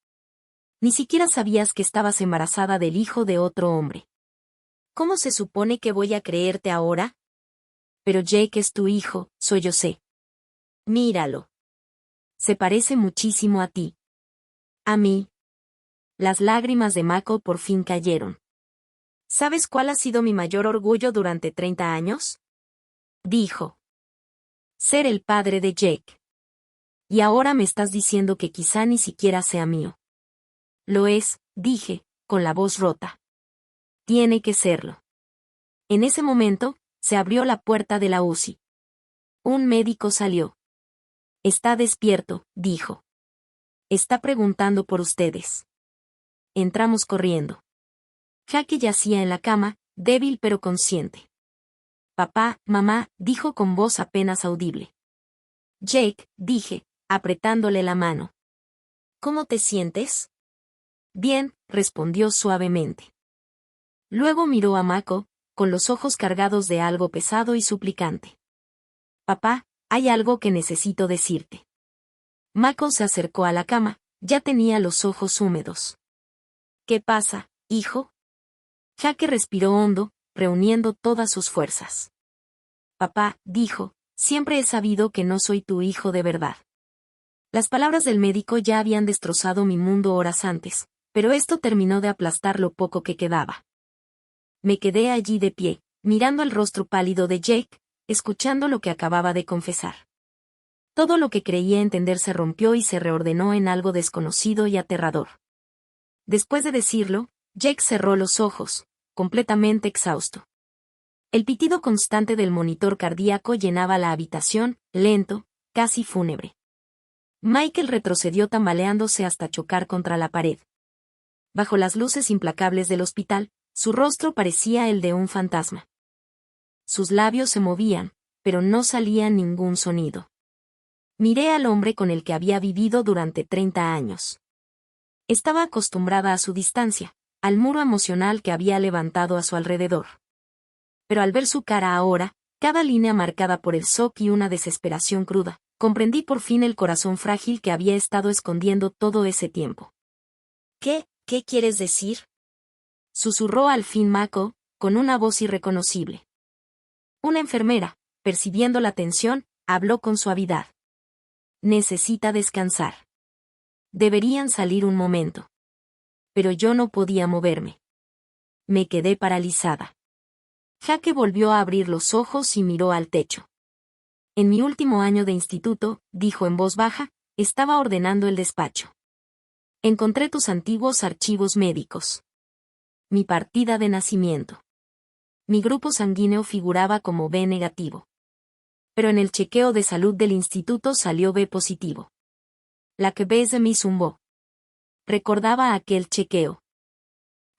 Ni siquiera sabías que estabas embarazada del hijo de otro hombre. ¿Cómo se supone que voy a creerte ahora? Pero Jake es tu hijo, sollocé. Míralo. Se parece muchísimo a ti. A mí. Las lágrimas de Mako por fin cayeron. ¿Sabes cuál ha sido mi mayor orgullo durante 30 años? Dijo. Ser el padre de Jake. Y ahora me estás diciendo que quizá ni siquiera sea mío. Lo es, dije, con la voz rota. Tiene que serlo. En ese momento, se abrió la puerta de la UCI. Un médico salió. Está despierto, dijo. Está preguntando por ustedes. Entramos corriendo. Jackie yacía en la cama, débil pero consciente. Papá, mamá, dijo con voz apenas audible. Jake, dije, apretándole la mano. ¿Cómo te sientes? Bien, respondió suavemente. Luego miró a Mako, con los ojos cargados de algo pesado y suplicante. Papá, hay algo que necesito decirte. Mako se acercó a la cama, ya tenía los ojos húmedos. ¿Qué pasa, hijo? Jake respiró hondo, reuniendo todas sus fuerzas. Papá, dijo, siempre he sabido que no soy tu hijo de verdad. Las palabras del médico ya habían destrozado mi mundo horas antes, pero esto terminó de aplastar lo poco que quedaba. Me quedé allí de pie, mirando el rostro pálido de Jake, escuchando lo que acababa de confesar. Todo lo que creía entender se rompió y se reordenó en algo desconocido y aterrador. Después de decirlo, Jake cerró los ojos, completamente exhausto. El pitido constante del monitor cardíaco llenaba la habitación, lento, casi fúnebre. Michael retrocedió tambaleándose hasta chocar contra la pared. Bajo las luces implacables del hospital, su rostro parecía el de un fantasma. Sus labios se movían, pero no salía ningún sonido. Miré al hombre con el que había vivido durante 30 años. Estaba acostumbrada a su distancia, al muro emocional que había levantado a su alrededor. Pero al ver su cara ahora, cada línea marcada por el shock y una desesperación cruda, comprendí por fin el corazón frágil que había estado escondiendo todo ese tiempo. ¿Qué quieres decir? Susurró al fin Mako, con una voz irreconocible. Una enfermera, percibiendo la tensión, habló con suavidad. Necesita descansar. Deberían salir un momento. Pero yo no podía moverme. Me quedé paralizada. Jake volvió a abrir los ojos y miró al techo. En mi último año de instituto, dijo en voz baja, estaba ordenando el despacho. Encontré tus antiguos archivos médicos. Mi partida de nacimiento. Mi grupo sanguíneo figuraba como B negativo. Pero en el chequeo de salud del instituto salió B positivo. La que ves de mí zumbó. Recordaba aquel chequeo.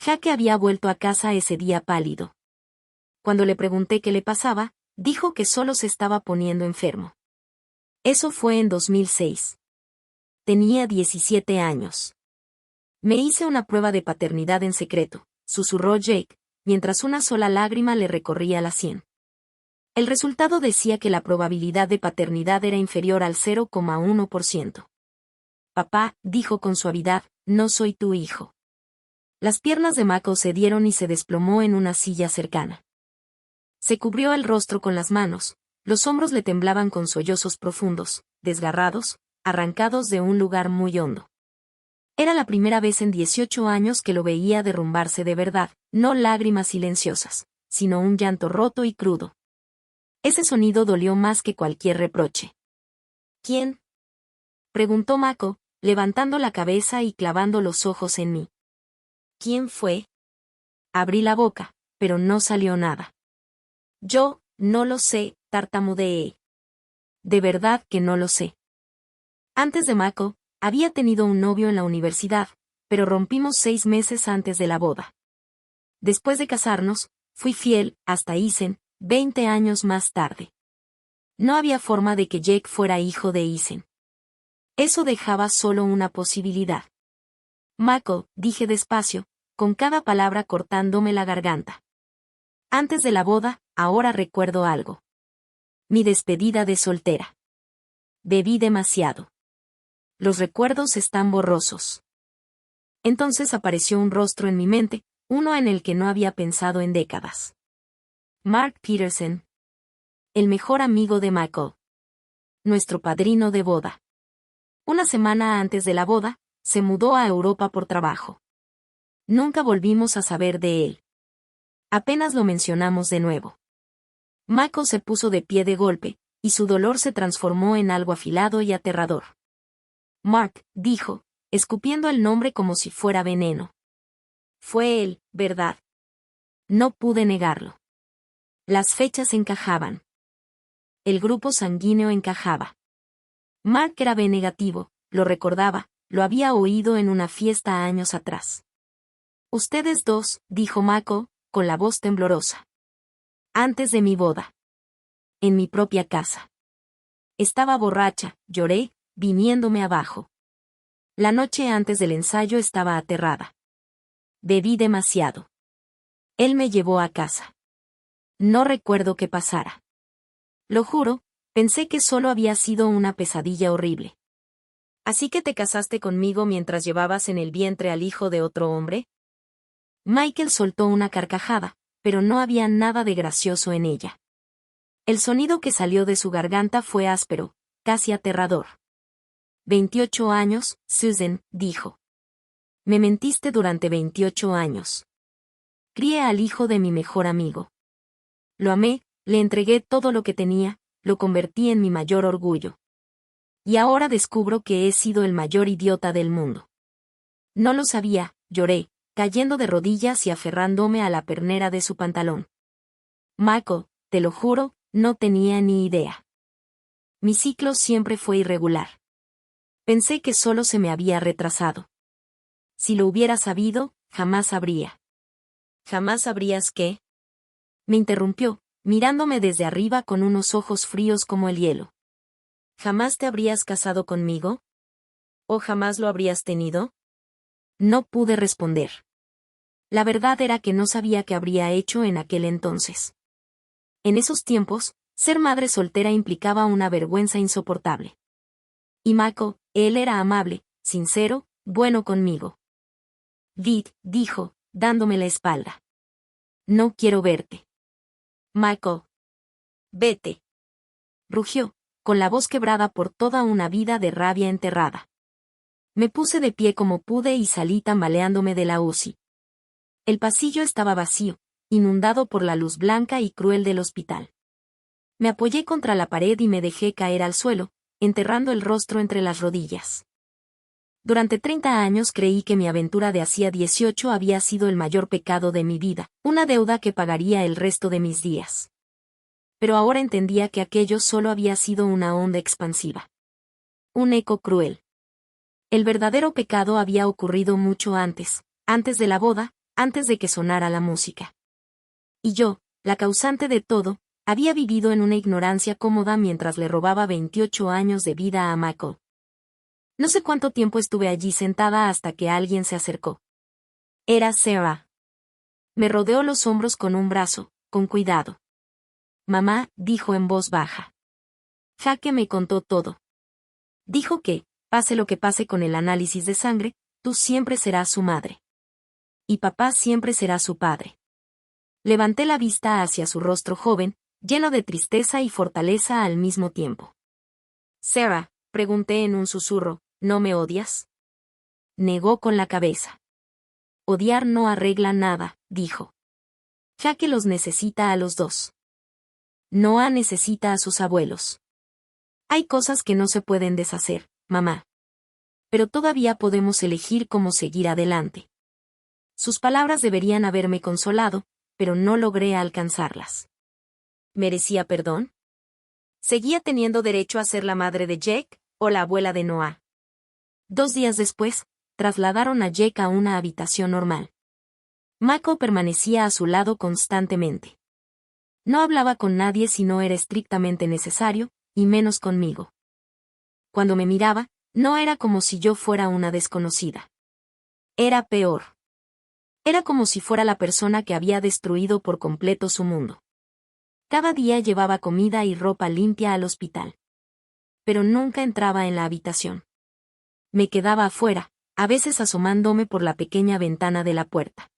Jake había vuelto a casa ese día pálido. Cuando le pregunté qué le pasaba, dijo que solo se estaba poniendo enfermo. Eso fue en 2006. Tenía 17 años. Me hice una prueba de paternidad en secreto, susurró Jake, mientras una sola lágrima le recorría la sien. El resultado decía que la probabilidad de paternidad era inferior al 0,1%. Papá, dijo con suavidad, no soy tu hijo. Las piernas de Mako cedieron y se desplomó en una silla cercana. Se cubrió el rostro con las manos, Los hombros le temblaban con sollozos profundos, desgarrados, arrancados de un lugar muy hondo. Era la primera vez en 18 años que lo veía derrumbarse de verdad, no lágrimas silenciosas, sino un llanto roto y crudo. Ese sonido dolió más que cualquier reproche. ¿Quién? Preguntó Mako, levantando la cabeza y clavando los ojos en mí. ¿Quién fue? Abrí la boca, pero no salió nada. Yo, no lo sé, tartamudeé. De verdad que no lo sé. Antes de Mako, había tenido un novio en la universidad, pero rompimos 6 meses antes de la boda. Después de casarnos, fui fiel, hasta Isen, 20 años más tarde. No había forma de que Jake fuera hijo de Isen. Eso dejaba solo una posibilidad. Mako, dije despacio, con cada palabra cortándome la garganta. Antes de la boda, ahora recuerdo algo. Mi despedida de soltera. Bebí demasiado. Los recuerdos están borrosos. Entonces apareció un rostro en mi mente, uno en el que no había pensado en décadas. Mark Peterson. El mejor amigo de Mako. Nuestro padrino de boda. Una semana antes de la boda, se mudó a Europa por trabajo. Nunca volvimos a saber de él. Apenas lo mencionamos de nuevo. Mako se puso de pie de golpe, y su dolor se transformó en algo afilado y aterrador. Mark, dijo, escupiendo el nombre como si fuera veneno. Fue él, ¿verdad? No pude negarlo. Las fechas encajaban. El grupo sanguíneo encajaba. Mark era B negativo, lo recordaba, lo había oído en una fiesta años atrás. Ustedes dos, dijo Mako, con la voz temblorosa. Antes de mi boda. En mi propia casa. Estaba borracha, lloré, viniéndome abajo. La noche antes del ensayo estaba aterrada. Bebí demasiado. Él me llevó a casa. No recuerdo qué pasara. Lo juro, pensé que solo había sido una pesadilla horrible. ¿Así que te casaste conmigo mientras llevabas en el vientre al hijo de otro hombre? Michael soltó una carcajada, pero no había nada de gracioso en ella. El sonido que salió de su garganta fue áspero, casi aterrador. 28 años, Susan, dijo. Me mentiste durante 28 años. Crié al hijo de mi mejor amigo. Lo amé, le entregué todo lo que tenía, lo convertí en mi mayor orgullo. Y ahora descubro que he sido el mayor idiota del mundo. No lo sabía, lloré, cayendo de rodillas y aferrándome a la pernera de su pantalón. Mako, te lo juro, no tenía ni idea. Mi ciclo siempre fue irregular. Pensé que solo se me había retrasado. Si lo hubiera sabido, jamás sabría. ¿Jamás sabrías qué? Me interrumpió, mirándome desde arriba con unos ojos fríos como el hielo. ¿Jamás te habrías casado conmigo? ¿O jamás lo habrías tenido? No pude responder. La verdad era que no sabía qué habría hecho en aquel entonces. En esos tiempos, ser madre soltera implicaba una vergüenza insoportable. Y Mako, él era amable, sincero, bueno conmigo. Vid, dijo, dándome la espalda. No quiero verte. Mako. Vete. Rugió, con la voz quebrada por toda una vida de rabia enterrada. Me puse de pie como pude y salí tambaleándome de la UCI. El pasillo estaba vacío, inundado por la luz blanca y cruel del hospital. Me apoyé contra la pared y me dejé caer al suelo, enterrando el rostro entre las rodillas. Durante 30 años creí que mi aventura de hacía 18 había sido el mayor pecado de mi vida, una deuda que pagaría el resto de mis días. Pero ahora entendía que aquello solo había sido una onda expansiva. Un eco cruel. El verdadero pecado había ocurrido mucho antes de la boda, antes de que sonara la música. Y yo, la causante de todo, había vivido en una ignorancia cómoda mientras le robaba 28 años de vida a Mako. No sé cuánto tiempo estuve allí sentada hasta que alguien se acercó. Era Sarah. Me rodeó los hombros con un brazo, con cuidado. Mamá, dijo en voz baja. Jaque me contó todo. Dijo que, pase lo que pase con el análisis de sangre, tú siempre serás su madre. Y papá siempre será su padre. Levanté la vista hacia su rostro joven, lleno de tristeza y fortaleza al mismo tiempo. Sarah, pregunté en un susurro, ¿no me odias? Negó con la cabeza. Odiar no arregla nada, dijo. Jack los necesita a los dos. Noah necesita a sus abuelos. Hay cosas que no se pueden deshacer, mamá. Pero todavía podemos elegir cómo seguir adelante. Sus palabras deberían haberme consolado, pero no logré alcanzarlas. ¿Merecía perdón? ¿Seguía teniendo derecho a ser la madre de Jake, o la abuela de Noah? 2 días después, trasladaron a Jake a una habitación normal. Mako permanecía a su lado constantemente. No hablaba con nadie si no era estrictamente necesario, y menos conmigo. Cuando me miraba, no era como si yo fuera una desconocida. Era peor. Era como si fuera la persona que había destruido por completo su mundo. Cada día llevaba comida y ropa limpia al hospital. Pero nunca entraba en la habitación. Me quedaba afuera, a veces asomándome por la pequeña ventana de la puerta.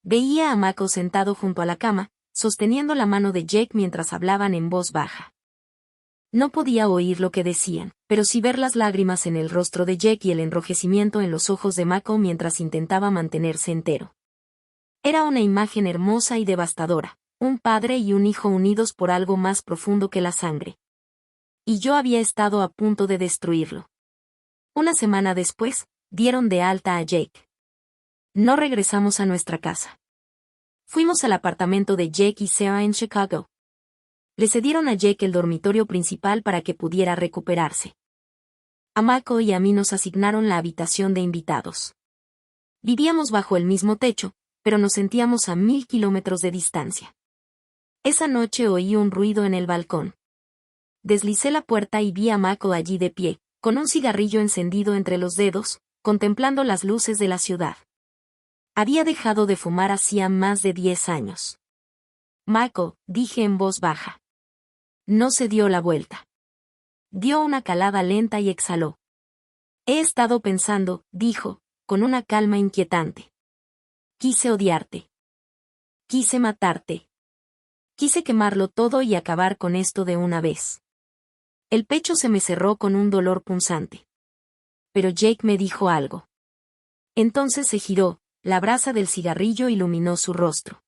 Veía a Mako sentado junto a la cama, sosteniendo la mano de Jake mientras hablaban en voz baja. No podía oír lo que decían, pero sí ver las lágrimas en el rostro de Jake y el enrojecimiento en los ojos de Mako mientras intentaba mantenerse entero. Era una imagen hermosa y devastadora, un padre y un hijo unidos por algo más profundo que la sangre. Y yo había estado a punto de destruirlo. Una semana después, dieron de alta a Jake. No regresamos a nuestra casa. Fuimos al apartamento de Jake y Sarah en Chicago. Le cedieron a Jake el dormitorio principal para que pudiera recuperarse. A Mako y a mí nos asignaron la habitación de invitados. Vivíamos bajo el mismo techo, pero nos sentíamos a 1000 kilómetros de distancia. Esa noche oí un ruido en el balcón. Deslicé la puerta y vi a Mako allí de pie, con un cigarrillo encendido entre los dedos, contemplando las luces de la ciudad. Había dejado de fumar hacía más de 10 años. Mako, dije en voz baja. No se dio la vuelta. Dio una calada lenta y exhaló. He estado pensando, dijo, con una calma inquietante. Quise odiarte. Quise matarte. Quise quemarlo todo y acabar con esto de una vez. El pecho se me cerró con un dolor punzante. Pero Jake me dijo algo. Entonces se giró, la brasa del cigarrillo iluminó su rostro.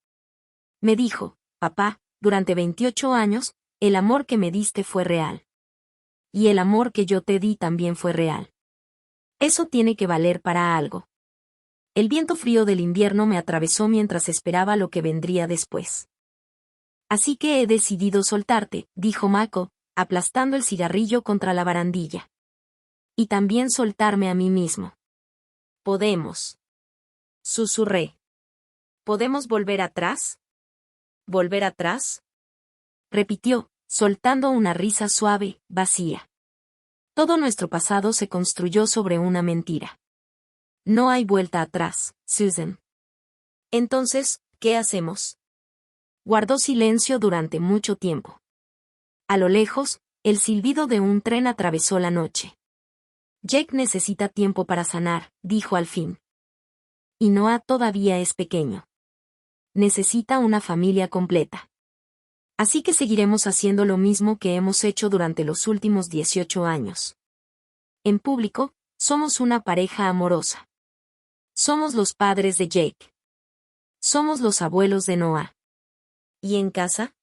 Me dijo, papá, durante 28 años, el amor que me diste fue real. Y el amor que yo te di también fue real. Eso tiene que valer para algo. El viento frío del invierno me atravesó mientras esperaba lo que vendría después. Así que he decidido soltarte, dijo Mako, aplastando el cigarrillo contra la barandilla. Y también soltarme a mí mismo. Podemos. Susurré. ¿Podemos volver atrás? ¿Volver atrás? Repitió, soltando una risa suave, vacía. Todo nuestro pasado se construyó sobre una mentira. No hay vuelta atrás, Susan. Entonces, ¿qué hacemos? Guardó silencio durante mucho tiempo. A lo lejos, el silbido de un tren atravesó la noche. Jake necesita tiempo para sanar, dijo al fin. Y Noah todavía es pequeño. Necesita una familia completa. Así que seguiremos haciendo lo mismo que hemos hecho durante los últimos 18 años. En público, somos una pareja amorosa. Somos los padres de Jake. Somos los abuelos de Noah. ¿Y en casa?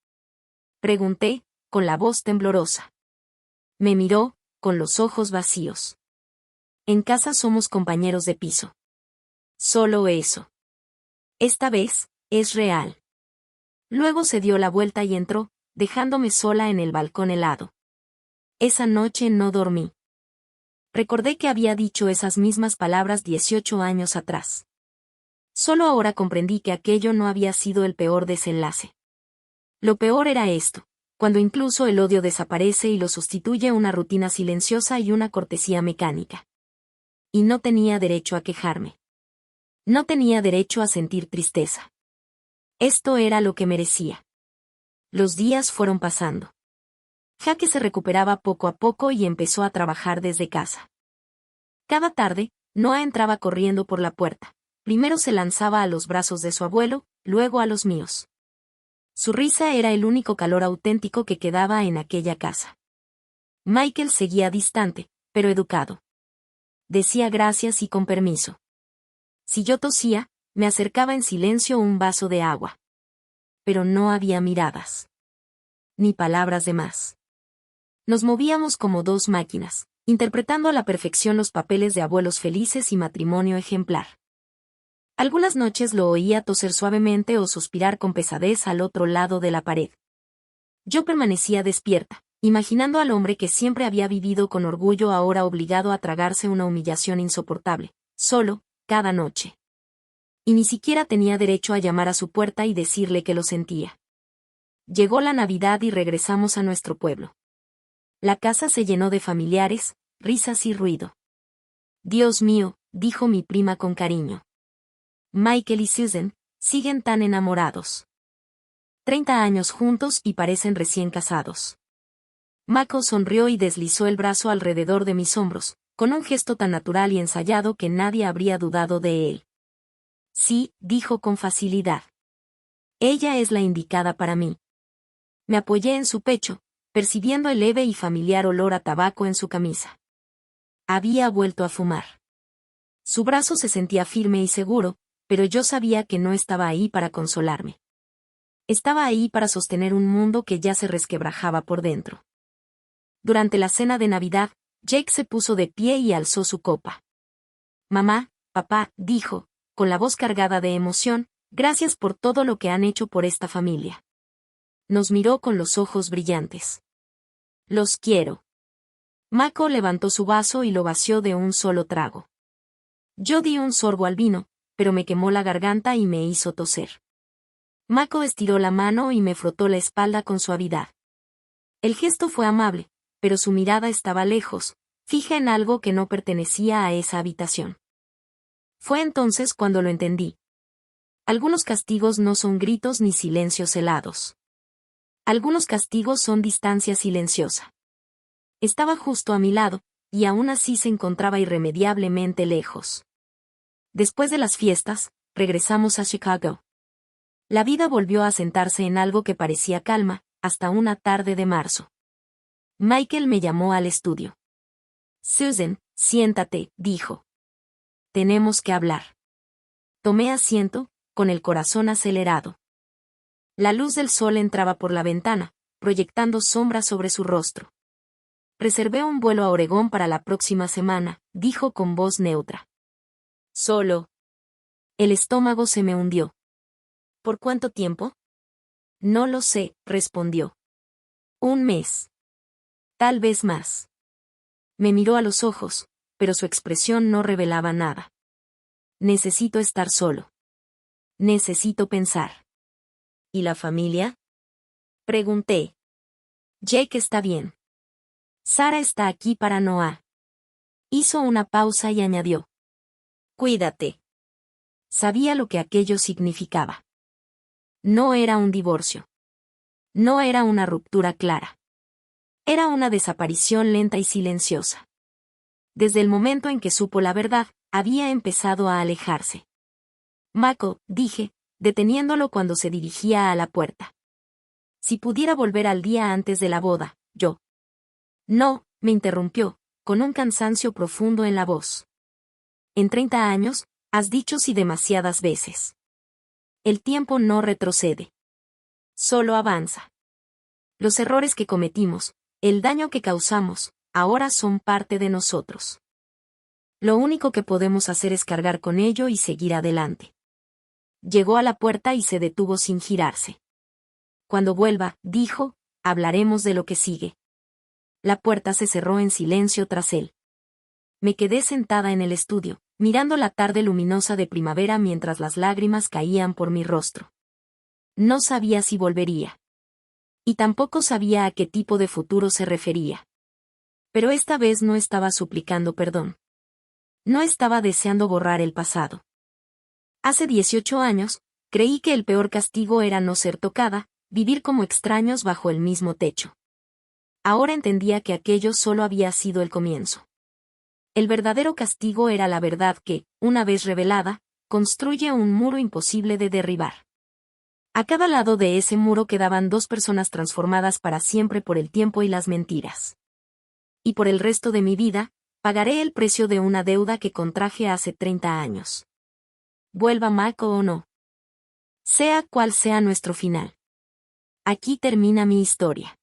Pregunté, con la voz temblorosa. Me miró, con los ojos vacíos. En casa somos compañeros de piso. Solo eso. Esta vez, es real. Luego se dio la vuelta y entró, dejándome sola en el balcón helado. Esa noche no dormí. Recordé que había dicho esas mismas palabras 18 años atrás. Solo ahora comprendí que aquello no había sido el peor desenlace. Lo peor era esto, cuando incluso el odio desaparece y lo sustituye una rutina silenciosa y una cortesía mecánica. Y no tenía derecho a quejarme. No tenía derecho a sentir tristeza. Esto era lo que merecía. Los días fueron pasando. Jake se recuperaba poco a poco y empezó a trabajar desde casa. Cada tarde, Noah entraba corriendo por la puerta. Primero se lanzaba a los brazos de su abuelo, luego a los míos. Su risa era el único calor auténtico que quedaba en aquella casa. Michael seguía distante, pero educado. Decía gracias y con permiso. Si yo tosía, me acercaba en silencio un vaso de agua. Pero no había miradas. Ni palabras de más. Nos movíamos como dos máquinas, interpretando a la perfección los papeles de abuelos felices y matrimonio ejemplar. Algunas noches lo oía toser suavemente o suspirar con pesadez al otro lado de la pared. Yo permanecía despierta, imaginando al hombre que siempre había vivido con orgullo ahora obligado a tragarse una humillación insoportable, solo, cada noche. Y ni siquiera tenía derecho a llamar a su puerta y decirle que lo sentía. Llegó la Navidad y regresamos a nuestro pueblo. La casa se llenó de familiares, risas y ruido. Dios mío, dijo mi prima con cariño. Michael y Susan siguen tan enamorados. 30 años juntos y parecen recién casados. Mako sonrió y deslizó el brazo alrededor de mis hombros, con un gesto tan natural y ensayado que nadie habría dudado de él. Sí, dijo con facilidad. Ella es la indicada para mí. Me apoyé en su pecho, percibiendo el leve y familiar olor a tabaco en su camisa. Había vuelto a fumar. Su brazo se sentía firme y seguro, pero yo sabía que no estaba ahí para consolarme. Estaba ahí para sostener un mundo que ya se resquebrajaba por dentro. Durante la cena de Navidad, Jake se puso de pie y alzó su copa. Mamá, papá, dijo, con la voz cargada de emoción, gracias por todo lo que han hecho por esta familia. Nos miró con los ojos brillantes. Los quiero. Mako levantó su vaso y lo vació de un solo trago. Yo di un sorbo al vino, pero me quemó la garganta y me hizo toser. Mako estiró la mano y me frotó la espalda con suavidad. El gesto fue amable, pero su mirada estaba lejos, fija en algo que no pertenecía a esa habitación. Fue entonces cuando lo entendí. Algunos castigos no son gritos ni silencios helados. Algunos castigos son distancia silenciosa. Estaba justo a mi lado, y aún así se encontraba irremediablemente lejos. Después de las fiestas, regresamos a Chicago. La vida volvió a sentarse en algo que parecía calma, hasta una tarde de marzo. Michael me llamó al estudio. Susan, siéntate, dijo. Tenemos que hablar. Tomé asiento, con el corazón acelerado. La luz del sol entraba por la ventana, proyectando sombras sobre su rostro. Reservé un vuelo a Oregón para la próxima semana, dijo con voz neutra. Solo. El estómago se me hundió. ¿Por cuánto tiempo? No lo sé, respondió. Un mes. Tal vez más. Me miró a los ojos, pero su expresión no revelaba nada. Necesito estar solo. Necesito pensar. ¿Y la familia? Pregunté. Jake está bien. Sara está aquí para Noah. Hizo una pausa y añadió. Cuídate. Sabía lo que aquello significaba. No era un divorcio. No era una ruptura clara. Era una desaparición lenta y silenciosa. Desde el momento en que supo la verdad, había empezado a alejarse. Mako, dije, deteniéndolo cuando se dirigía a la puerta. Si pudiera volver al día antes de la boda, yo. No, me interrumpió, con un cansancio profundo en la voz. En 30 años, has dicho sí demasiadas veces. El tiempo no retrocede. Solo avanza. Los errores que cometimos, el daño que causamos, ahora son parte de nosotros. Lo único que podemos hacer es cargar con ello y seguir adelante. Llegó a la puerta y se detuvo sin girarse. Cuando vuelva, dijo, hablaremos de lo que sigue. La puerta se cerró en silencio tras él. Me quedé sentada en el estudio, mirando la tarde luminosa de primavera mientras las lágrimas caían por mi rostro. No sabía si volvería. Y tampoco sabía a qué tipo de futuro se refería. Pero esta vez no estaba suplicando perdón. No estaba deseando borrar el pasado. Hace 18 años, creí que el peor castigo era no ser tocada, vivir como extraños bajo el mismo techo. Ahora entendía que aquello solo había sido el comienzo. El verdadero castigo era la verdad que, una vez revelada, construye un muro imposible de derribar. A cada lado de ese muro quedaban dos personas transformadas para siempre por el tiempo y las mentiras. Y por el resto de mi vida, pagaré el precio de una deuda que contraje hace 30 años. Vuelva Mako o no. Sea cual sea nuestro final. Aquí termina mi historia.